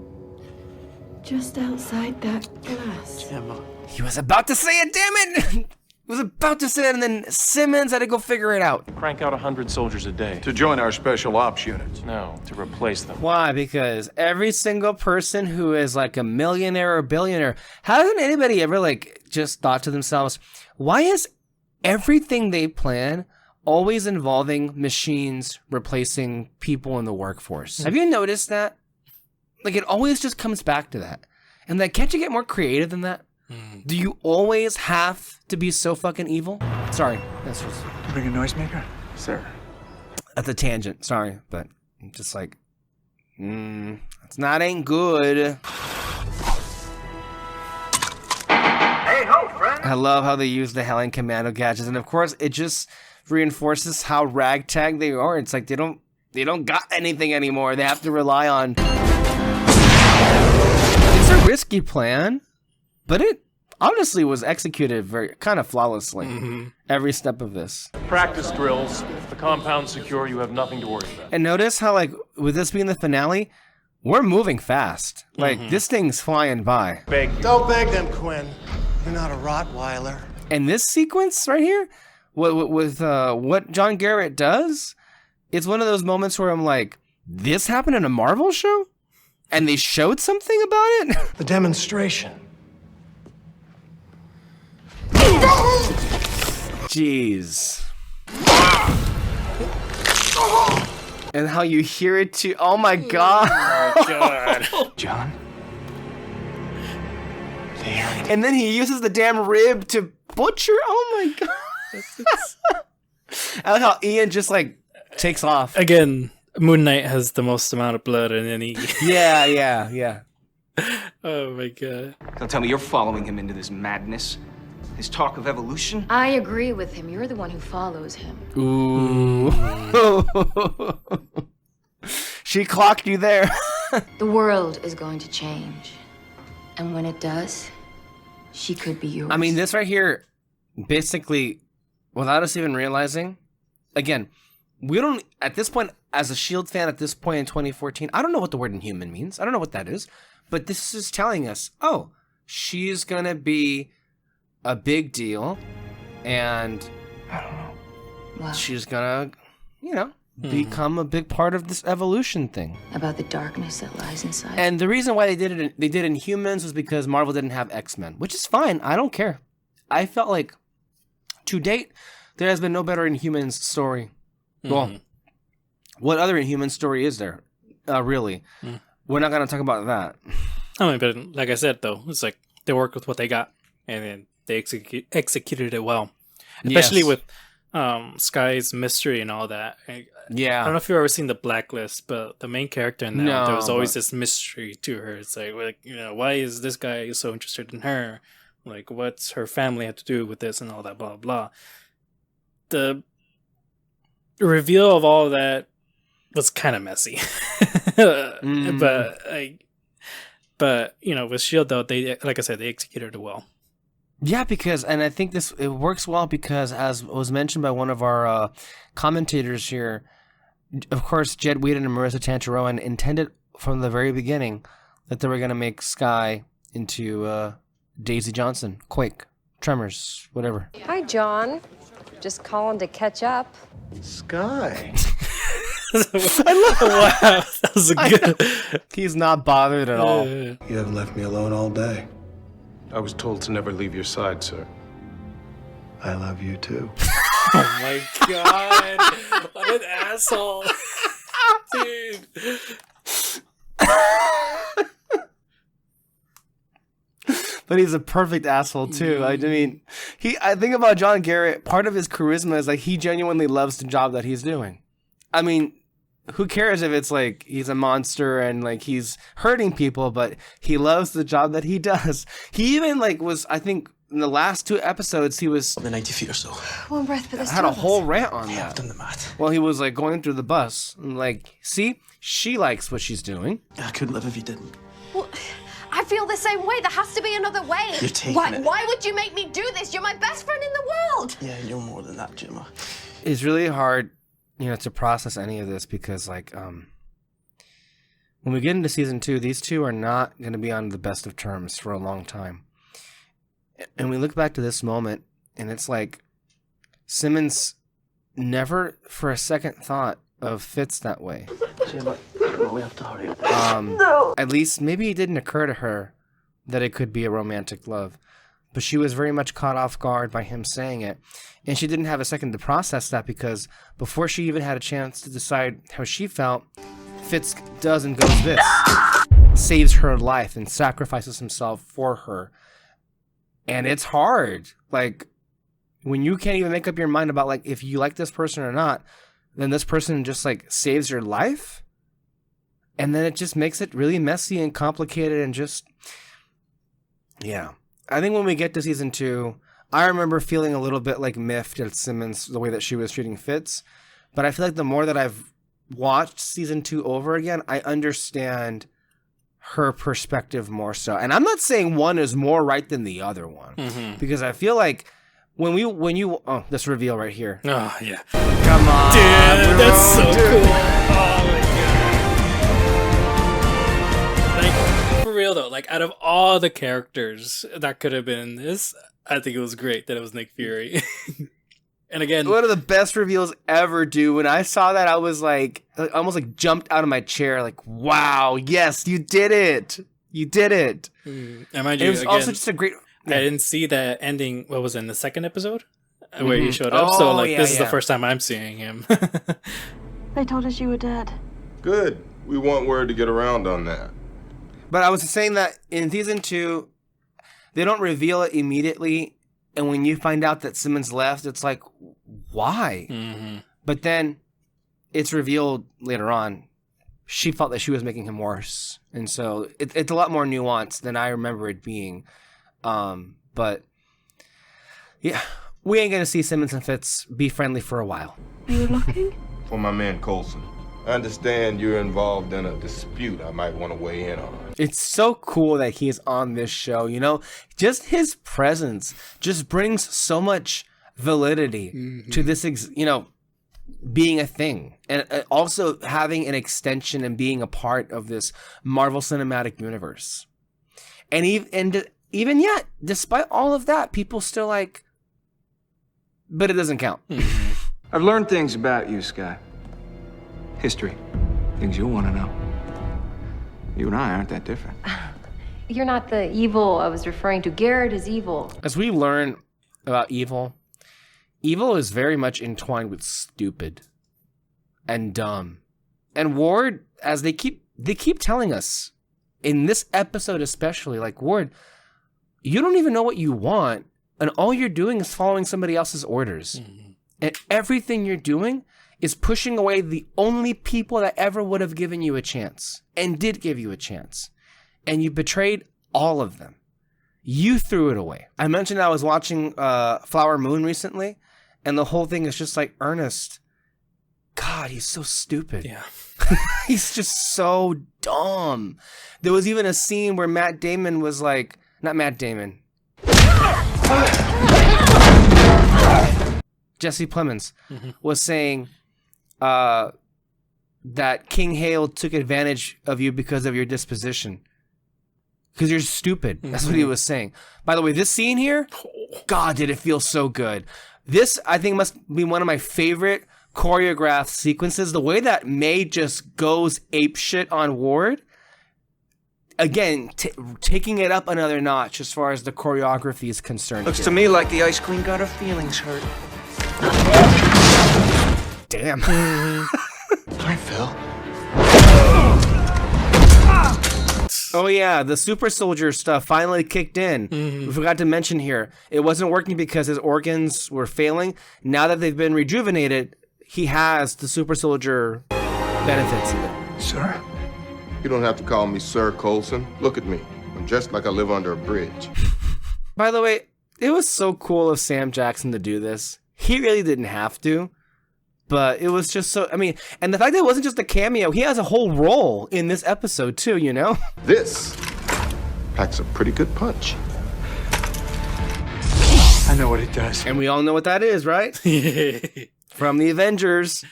Just outside that glass. Gemma. He was about to say it, damn it! He was about to say it, and then Simmons had to go figure it out. Crank out 100 soldiers a day. To join our special ops units. No, to replace them. Why? Because every single person who is like a millionaire or billionaire, hasn't anybody ever like just thought to themselves, why is everything they plan always involving machines replacing people in the workforce? Have you noticed that? Like it always just comes back to that. And like, can't you get more creative than that? Do you always have to be so fucking evil? Sorry, that's just... Bring a noisemaker? Sir. That's a tangent, sorry, but I'm just like, that's not ain't good. Hey ho, friend! I love how they use the Helen Commando gadgets, and of course, it just reinforces how ragtag they are. It's like they don't got anything anymore. They have to rely on... It's a risky plan, but it honestly was executed very kind of flawlessly. Every step of this. Practice drills. If the compound's secure, you have nothing to worry about. And notice how, like, with this being the finale, we're moving fast. Like, this thing's flying by. Beg you. Don't beg them, Quinn. You're not a Rottweiler. And this sequence right here, with what John Garrett does, it's one of those moments where I'm like, this happened in a Marvel show? And they showed something about it? The demonstration. Jeez. And how you hear it too. Oh my God. John? There. And then he uses the damn rib to butcher. Oh my God. I like how Ian just like takes off. Again, Moon Knight has the most amount of blood in any. Yeah. Oh my God. Don't tell me you're following him into this madness. His talk of evolution. I agree with him. You're the one who follows him. Ooh. She clocked you there. The world is going to change. And when it does, she could be yours. I mean, this right here, basically, without us even realizing, again, we don't, at this point, as a S.H.I.E.L.D. fan at this point in 2014, I don't know what the word inhuman means. I don't know what that is. But this is telling us, oh, she's going to be a big deal. And I don't know. Wow. She's going to, become a big part of this evolution thing. About the darkness that lies inside. And the reason why they did Inhumans was because Marvel didn't have X-Men, which is fine. I don't care. I felt like, to date, there has been no better Inhumans story. Well, what other Inhuman story is there? Really? We're not going to talk about that. I mean, but like I said, though, it's like they worked with what they got, and then they executed it well. Especially with Sky's mystery and all that. Yeah. I don't know if you've ever seen The Blacklist, but the main character in that, No, there was always but- this mystery to her. It's like, you know, why is this guy so interested in her? Like, what's her family have to do with this and all that, blah, blah. The reveal of all of that was kind of messy. But you know, with S.H.I.E.L.D. though, they, like I said, they executed it well. Yeah, because, and I think it works well because, as was mentioned by one of our commentators here, of course, Jed Whedon and Marissa Tancharoen intended from the very beginning that they were going to make Skye into Daisy Johnson, Quake, Tremors, whatever. Hi, John. Just calling to catch up. Skye. I love Wow, that was a good. He's not bothered at all. You haven't left me alone all day. I was told to never leave your side, sir. I love you too. Oh my god. What an asshole. Dude. But he's a perfect asshole too. I mean, I think about John Garrett, part of his charisma is like he genuinely loves the job that he's doing. I mean, who cares if it's like he's a monster and like he's hurting people, but he loves the job that he does. He even like was, I think in the last 2 episodes, he was The 90 feet or so. One breath for this. had a whole rant on Yeah, I've that. done the math. Well, he was like going through the bus and like, see, she likes what she's doing. I couldn't live if you didn't. Well, I feel the same way. There has to be another way. You're taking it. Why would you make me do this? You're my best friend in the world. Yeah, you're more than that, Gemma. It's really hard, you know, to process any of this because like, when we get into season 2, these two are not going to be on the best of terms for a long time. And we look back to this moment, and it's like Simmons never for a second thought of Fitz that way. Gemma, we have to hurry. At least maybe it didn't occur to her that it could be a romantic love. But she was very much caught off guard by him saying it. And she didn't have a second to process that because before she even had a chance to decide how she felt, Fitz does and goes this. Saves her life and sacrifices himself for her. And it's hard. Like, when you can't even make up your mind about, like, if you like this person or not, then this person just, like, saves your life. And then it just makes it really messy and complicated and just... Yeah. I think when we get to season 2, I remember feeling a little bit, like, miffed at Simmons, the way that she was treating Fitz. But I feel like the more that I've watched season 2 over again, I understand her perspective more so. And I'm not saying one is more right than the other one, because I feel like when you this reveal right here. Oh yeah, come on, dude, that's so cool. Oh my god, like for real though, like out of all the characters that could have been in this, I think it was great that it was Nick Fury. And again, one of the best reveals ever, dude. When I saw that, I was like, almost like jumped out of my chair. Like, wow, yes, you did it. You did it. And mind you, it was again, also just a great... I didn't see that ending, what was it, in the second episode? Where he showed up. So, like, this is the first time I'm seeing him. They told us you were dead. Good. We want word to get around on that. But I was saying that in season 2, they don't reveal it immediately. And when you find out that Simmons left, it's like, why? Mm-hmm. But then it's revealed later on, she felt that she was making him worse. And so it's a lot more nuanced than I remember it being. But yeah, we ain't going to see Simmons and Fitz be friendly for a while. Are you looking? For my man Coulson. I understand you're involved in a dispute I might want to weigh in on. It's so cool that he's on this show, you know? Just his presence just brings so much validity to this, being a thing. And also having an extension and being a part of this Marvel Cinematic Universe. And even yet, despite all of that, people still like, but it doesn't count. I've learned things about you, Skye. History. Things you'll want to know. You and I aren't that different. You're not the evil I was referring to. Garrett is evil. As we learn about evil is very much entwined with stupid and dumb. And Ward, as they keep telling us, in this episode especially, like, Ward, you don't even know what you want, and all you're doing is following somebody else's orders. And everything you're doing is pushing away the only people that ever would have given you a chance and did give you a chance. And you betrayed all of them. You threw it away. I mentioned I was watching Flower Moon recently, and the whole thing is just like, Ernest, God, he's so stupid. Yeah. He's just so dumb. There was even a scene where Matt Damon was like, not Matt Damon. Jesse Plemons was saying that King Hale took advantage of you because of your disposition. Because you're stupid. That's what he was saying. By the way, this scene here, God, did it feel so good. This, I think, must be one of my favorite choreographed sequences. The way that May just goes apeshit on Ward. Again, taking it up another notch as far as the choreography is concerned. Looks to me like the Ice Queen got her feelings hurt. Damn. Hi, Phil. Oh yeah, the super soldier stuff finally kicked in. We forgot to mention here, it wasn't working because his organs were failing. Now that they've been rejuvenated, he has the super soldier benefits of it. Sir? You don't have to call me Sir Coulson. Look at me. I'm dressed like I live under a bridge. By the way, it was so cool of Sam Jackson to do this. He really didn't have to, but it was just so, I mean, and the fact that it wasn't just a cameo, he has a whole role in this episode too, you know? This packs a pretty good punch. I know what it does. And we all know what that is, right? From the Avengers.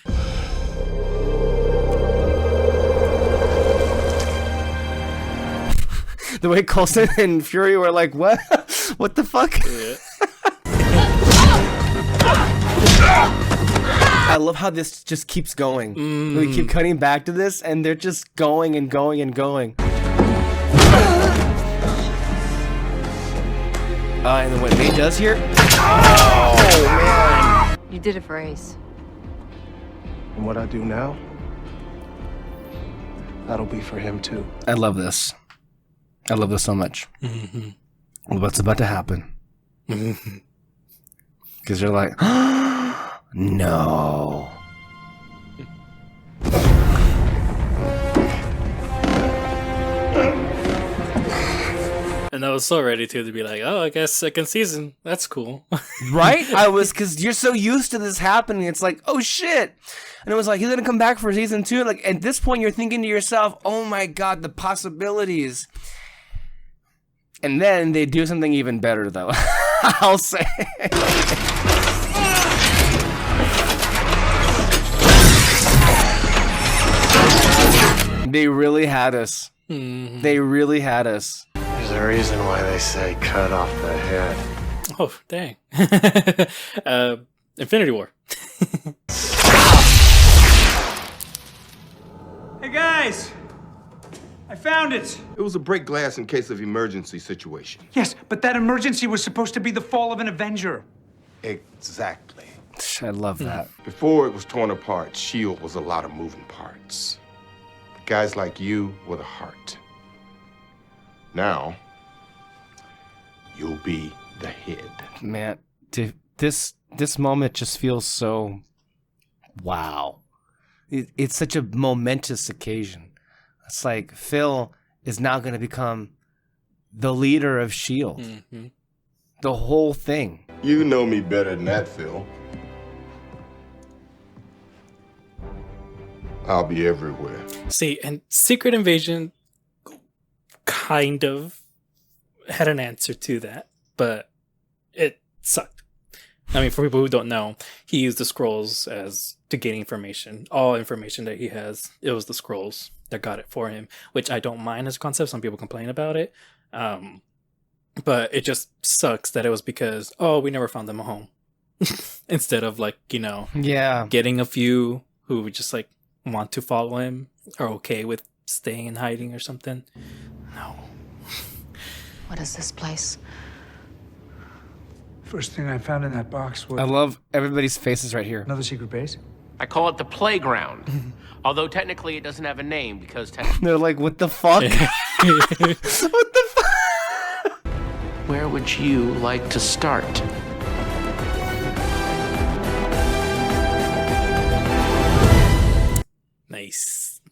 The way Coulson and Fury were like, what? What the fuck? Yeah. I love how this just keeps going. We keep cutting back to this, and they're just going and going and going. And then what May does here? Oh, man. You did it for Ace. And what I do now, that'll be for him too. I love this. I love this so much. What's about to happen? Because you're like, no. And I was so ready to be like, oh, I guess second season. That's cool. Right? I was, because you're so used to this happening. It's like, oh shit. And it was like, he's going to come back for season 2. Like, at this point, you're thinking to yourself, oh my God, the possibilities. And then they do something even better, though. I'll say. They really had us. They really had us. There's a reason why they say cut off the head. Oh, dang. Infinity War. Hey, guys! I found it! It was a break glass in case of emergency situation. Yes, but that emergency was supposed to be the fall of an Avenger. Exactly. I love that. Before it was torn apart, S.H.I.E.L.D. was a lot of moving parts. Guys like you were the heart. Now, you'll be the head. Man, this moment just feels so wow. It's such a momentous occasion. It's like Phil is now going to become the leader of S.H.I.E.L.D. The whole thing. You know me better than that, Phil. I'll be everywhere. See, and Secret Invasion kind of had an answer to that, but it sucked. I mean, for people who don't know, he used the scrolls to gain information. All information that he has, it was the scrolls that got it for him, which I don't mind as a concept. Some people complain about it. But it just sucks that it was because, oh, we never found them a home. Instead of getting a few who just like want to follow him, are okay with staying in hiding or something. No. What is this place? First thing I found in that box was... I love everybody's faces right here. Another secret base? I call it the playground. Although technically it doesn't have a name because they're like, what the fuck? What the fuck? Where would you like to start?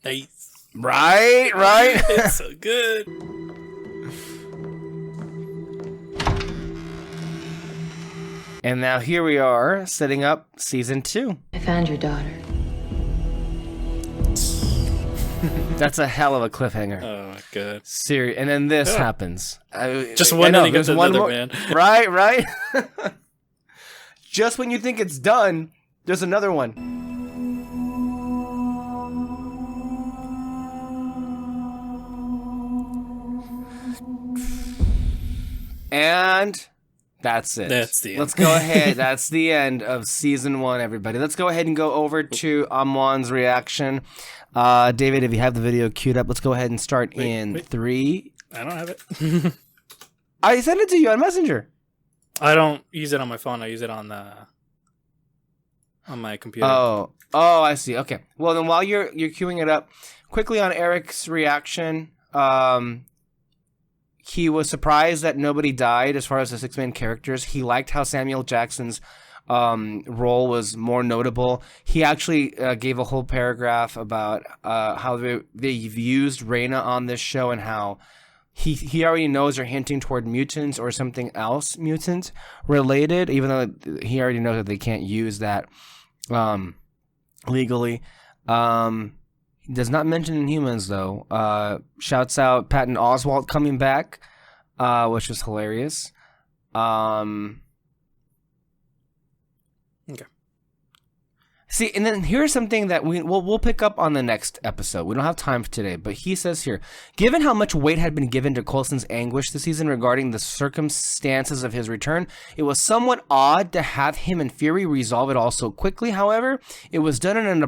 Nice. Right? It's so good. And now here we are, setting up season 2. I found your daughter. That's a hell of a cliffhanger. Oh, good. Serious. And then this happens. Just one ending there's of one another, more, man. Right? Just when you think it's done, there's another one. And that's it. That's the end. Let's go ahead. That's the end of season 1, everybody. Let's go ahead and go over to Amwan's reaction. David, if you have the video queued up, let's go ahead and start in 3. I don't have it. I sent it to you on Messenger. I don't use it on my phone. I use it on my computer. Oh, I see. Okay. Well, then while you're queuing it up, quickly on Eric's reaction, he was surprised that nobody died as far as the 6 main characters. He liked how Samuel Jackson's role was more notable. He actually gave a whole paragraph about how they've used Reyna on this show and how he already knows they're hinting toward mutants or something else mutant related, even though he already knows that they can't use that legally. He does not mention Inhumans though. Shouts out Patton Oswalt coming back, which was hilarious. Okay. See, and then here's something that we'll pick up on the next episode. We don't have time for today, but he says here, given how much weight had been given to Coulson's anguish this season regarding the circumstances of his return, it was somewhat odd to have him and Fury resolve it all so quickly. However, it was done in an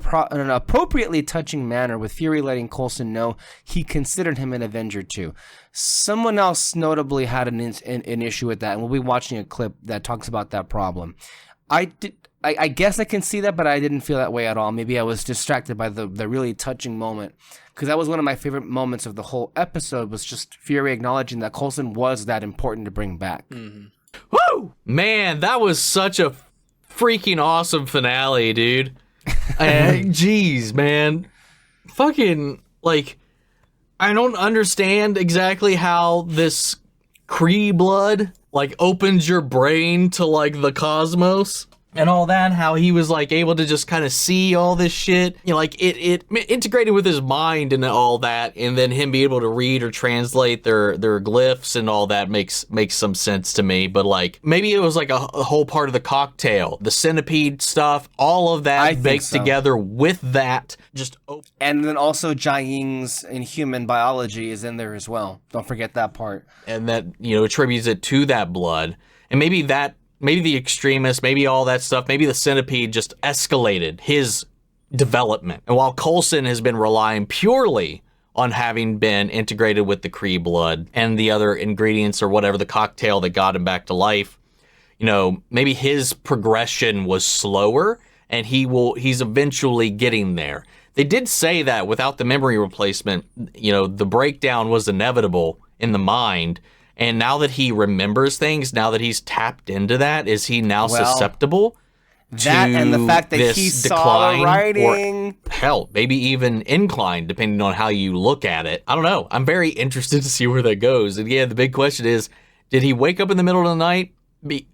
appropriately touching manner, with Fury letting Coulson know he considered him an Avenger too. Someone else notably had an issue with that, and we'll be watching a clip that talks about that problem. I guess I can see that, but I didn't feel that way at all. Maybe I was distracted by the really touching moment, because that was one of my favorite moments of the whole episode, was just Fury acknowledging that Coulson was that important to bring back. Mm-hmm. Woo! Man, that was such a freaking awesome finale, dude. Jeez, man. Fucking, like, I don't understand exactly how this Kree blood, like, opens your brain to, like, the cosmos and all that, how he was like able to just kind of see all this shit, you know, like it integrated with his mind and all that, and then him be able to read or translate their glyphs and all that makes some sense to me. But like maybe it was like a whole part of the cocktail, the centipede stuff, all of that baked together with that. And then also Jai Ying's Inhuman biology is in there as well. Don't forget that part. And that, you know, attributes it to that blood, and maybe the extremists, maybe all that stuff, maybe the centipede just escalated his development. And while Coulson has been relying purely on having been integrated with the Kree blood and the other ingredients or whatever, the cocktail that got him back to life, you know, maybe his progression was slower and he's eventually getting there. They did say that without the memory replacement, you know, the breakdown was inevitable in the mind. And now that he remembers things, now that he's tapped into that, is he now susceptible to that and the fact that he saw the writing? Or, hell, maybe even inclined, depending on how you look at it. I don't know. I'm very interested to see where that goes. And yeah, the big question is, did he wake up in the middle of the night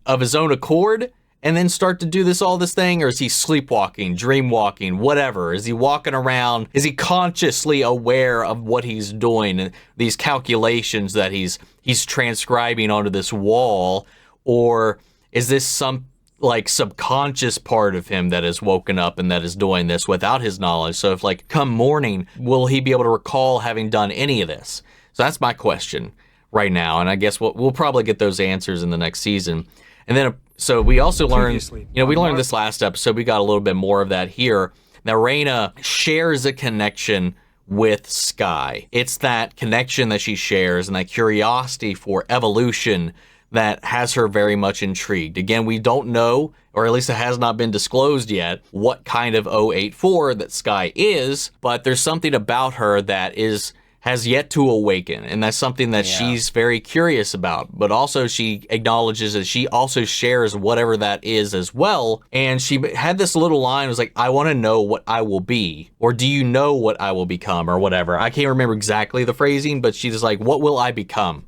of his own accord and then start to do all this thing? Or is he sleepwalking, dreamwalking, whatever? Is he walking around? Is he consciously aware of what he's doing, these calculations that he's transcribing onto this wall? Or is this some like subconscious part of him that has woken up and that is doing this without his knowledge? So if like come morning, will he be able to recall having done any of this? So that's my question right now. And I guess we'll probably get those answers in the next season. And then, so we also learned, you know, we learned this last episode, we got a little bit more of that here. Now, Reyna shares a connection with Skye. It's that connection that she shares and that curiosity for evolution that has her very much intrigued. Again, we don't know, or at least it has not been disclosed yet, what kind of 084 that Skye is, but there's something about her that is has yet to awaken, and that's something that she's very curious about. But also she acknowledges that she also shares whatever that is as well. And she had this little line, was like, I want to know what I will be, or do you know what I will become, or whatever. I can't remember exactly the phrasing, but she's like, what will I become?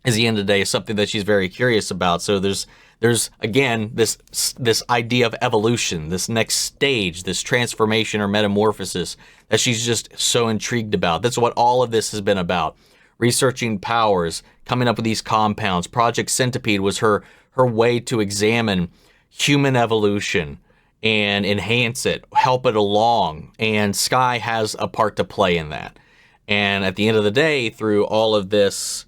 At the end of the day, is something that she's very curious about. So there's again this idea of evolution, this next stage, this transformation or metamorphosis that she's just so intrigued about. That's what all of this has been about. Researching powers, coming up with these compounds. Project Centipede was her way to examine human evolution and enhance it, help it along. And Skye has a part to play in that. And at the end of the day, through all of this,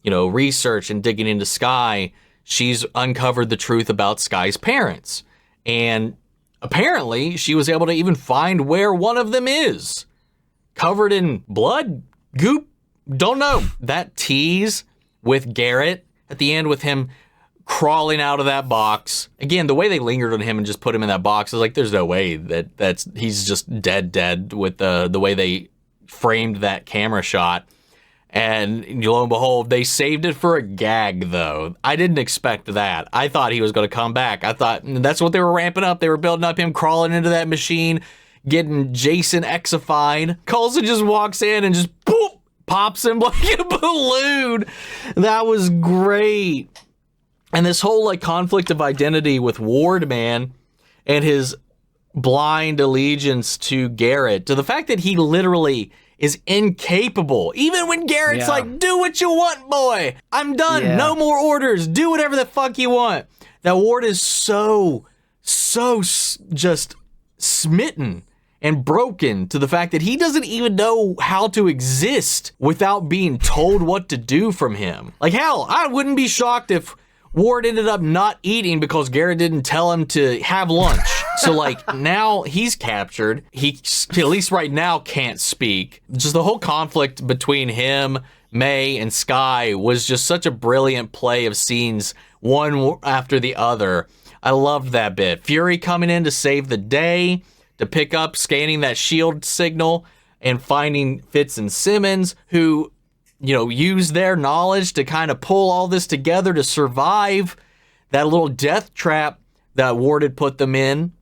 research and digging into Skye, she's uncovered the truth about Skye's parents. And apparently she was able to even find where one of them is. Covered in blood, goop, don't know. That tease with Garrett at the end, with him crawling out of that box. Again, the way they lingered on him and just put him in that box is like, there's no way that's he's just dead with the way they framed that camera shot. And lo and behold, they saved it for a gag, though. I didn't expect that. I thought he was going to come back. I thought that's what they were ramping up. They were building up him crawling into that machine, getting Jason X-ified. Coulson just walks in and just boop, pops him like a balloon. That was great. And this whole conflict of identity with Ward, man, and his blind allegiance to Garrett, to the fact that he literally is incapable. Even when Garrett's like, do what you want, boy. I'm done. Yeah. No more orders. Do whatever the fuck you want. That Ward is so just smitten and broken to the fact that he doesn't even know how to exist without being told what to do from him. Like, hell, I wouldn't be shocked if Ward ended up not eating because Garrett didn't tell him to have lunch. So, now he's captured. He, at least right now, can't speak. Just the whole conflict between him, May, and Skye was just such a brilliant play of scenes, one after the other. I loved that bit. Fury coming in to save the day, to pick up, scanning that shield signal, and finding Fitz and Simmons, who, use their knowledge to kind of pull all this together to survive that little death trap that Ward had put them in.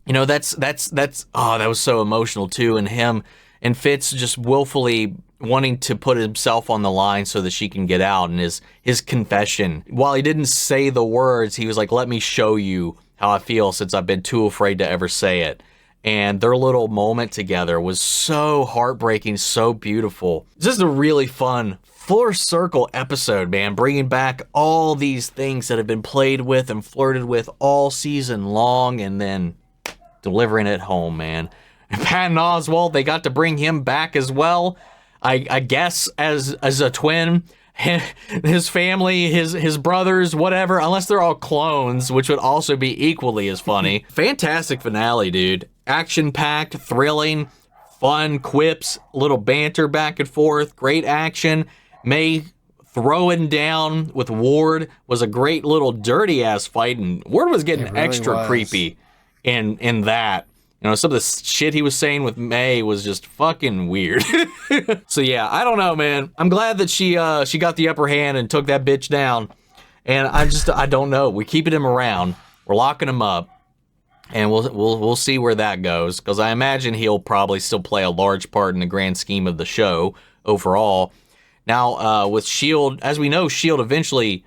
That was so emotional too. And him and Fitz just willfully wanting to put himself on the line so that she can get out. And his confession, while he didn't say the words, he was like, let me show you how I feel since I've been too afraid to ever say it. And their little moment together was so heartbreaking, so beautiful. Just a really fun, full circle episode, man. Bringing back all these things that have been played with and flirted with all season long, and then delivering it home, man. And Patton Oswalt, they got to bring him back as well. I guess as a twin. His family, his brothers, whatever, unless they're all clones, which would also be equally as funny. Fantastic finale, dude. Action-packed, thrilling, fun quips, little banter back and forth, great action. May throwing down with Ward was a great little dirty-ass fight, and Ward was getting really extra creepy in that. Some of the shit he was saying with May was just fucking weird. So yeah, I don't know, man. I'm glad that she got the upper hand and took that bitch down. And I don't know. We're keeping him around. We're locking him up. And we'll see where that goes, because I imagine he'll probably still play a large part in the grand scheme of the show overall. Now, with S.H.I.E.L.D., as we know, S.H.I.E.L.D. eventually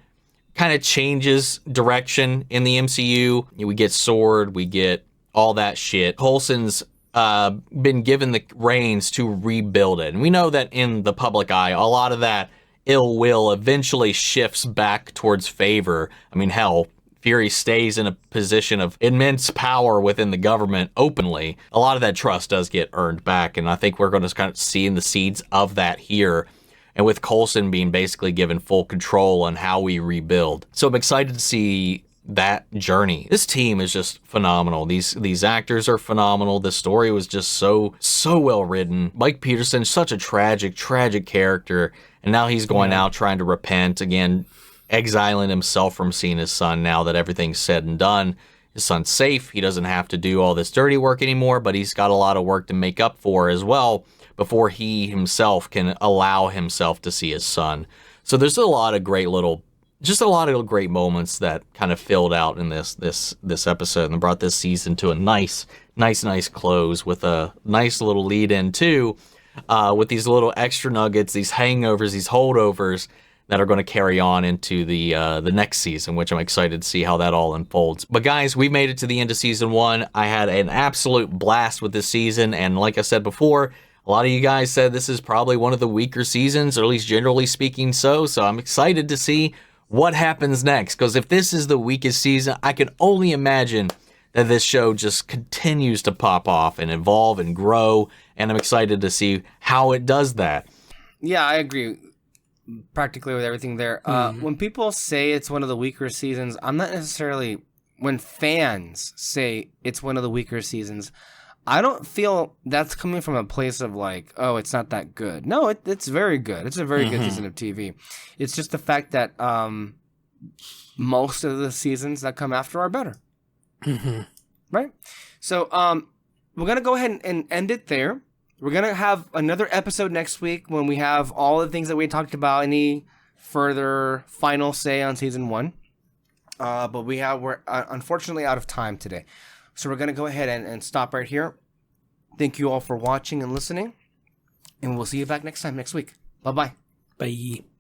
kind of changes direction in the MCU. We get S.W.O.R.D., we get all that shit. Coulson's been given the reins to rebuild it. And we know that in the public eye, a lot of that ill will eventually shifts back towards favor. I mean, hell, Fury stays in a position of immense power within the government openly. A lot of that trust does get earned back, and I think we're going to kind of see the seeds of that here. And with Coulson being basically given full control on how we rebuild. So I'm excited to see that journey. This team is just phenomenal. These actors are phenomenal. The story was just so well written. Mike Peterson, such a tragic character, and now he's going out trying to repent again, exiling himself from seeing his son now that everything's said and done. His son's safe. He doesn't have to do all this dirty work anymore, but he's got a lot of work to make up for as well before he himself can allow himself to see his son. So there's a lot of great moments that kind of filled out in this episode and brought this season to a nice close with a nice little lead in too, with these little extra nuggets, these hangovers, these holdovers that are going to carry on into the next season, which I'm excited to see how that all unfolds. But guys, we made it to the end of season 1. I had an absolute blast with this season, and like I said before, a lot of you guys said this is probably one of the weaker seasons, or at least generally speaking so I'm excited to see what happens next, because if this is the weakest season, I can only imagine that this show just continues to pop off and evolve and grow, and I'm excited to see how it does that. Yeah, I agree practically with everything there. When people say it's one of the weaker seasons, I'm not necessarily... When fans say it's one of the weaker seasons, I don't feel that's coming from a place of like, oh, it's not that good. No, it's very good. It's a very good season of TV. It's just the fact that most of the seasons that come after are better. Right? So we're going to go ahead and end it there. We're going to have another episode next week when we have all the things that we talked about, any further final say on season 1. But we're unfortunately out of time today. So we're going to go ahead and stop right here. Thank you all for watching and listening. And we'll see you back next week. Bye-bye. Bye.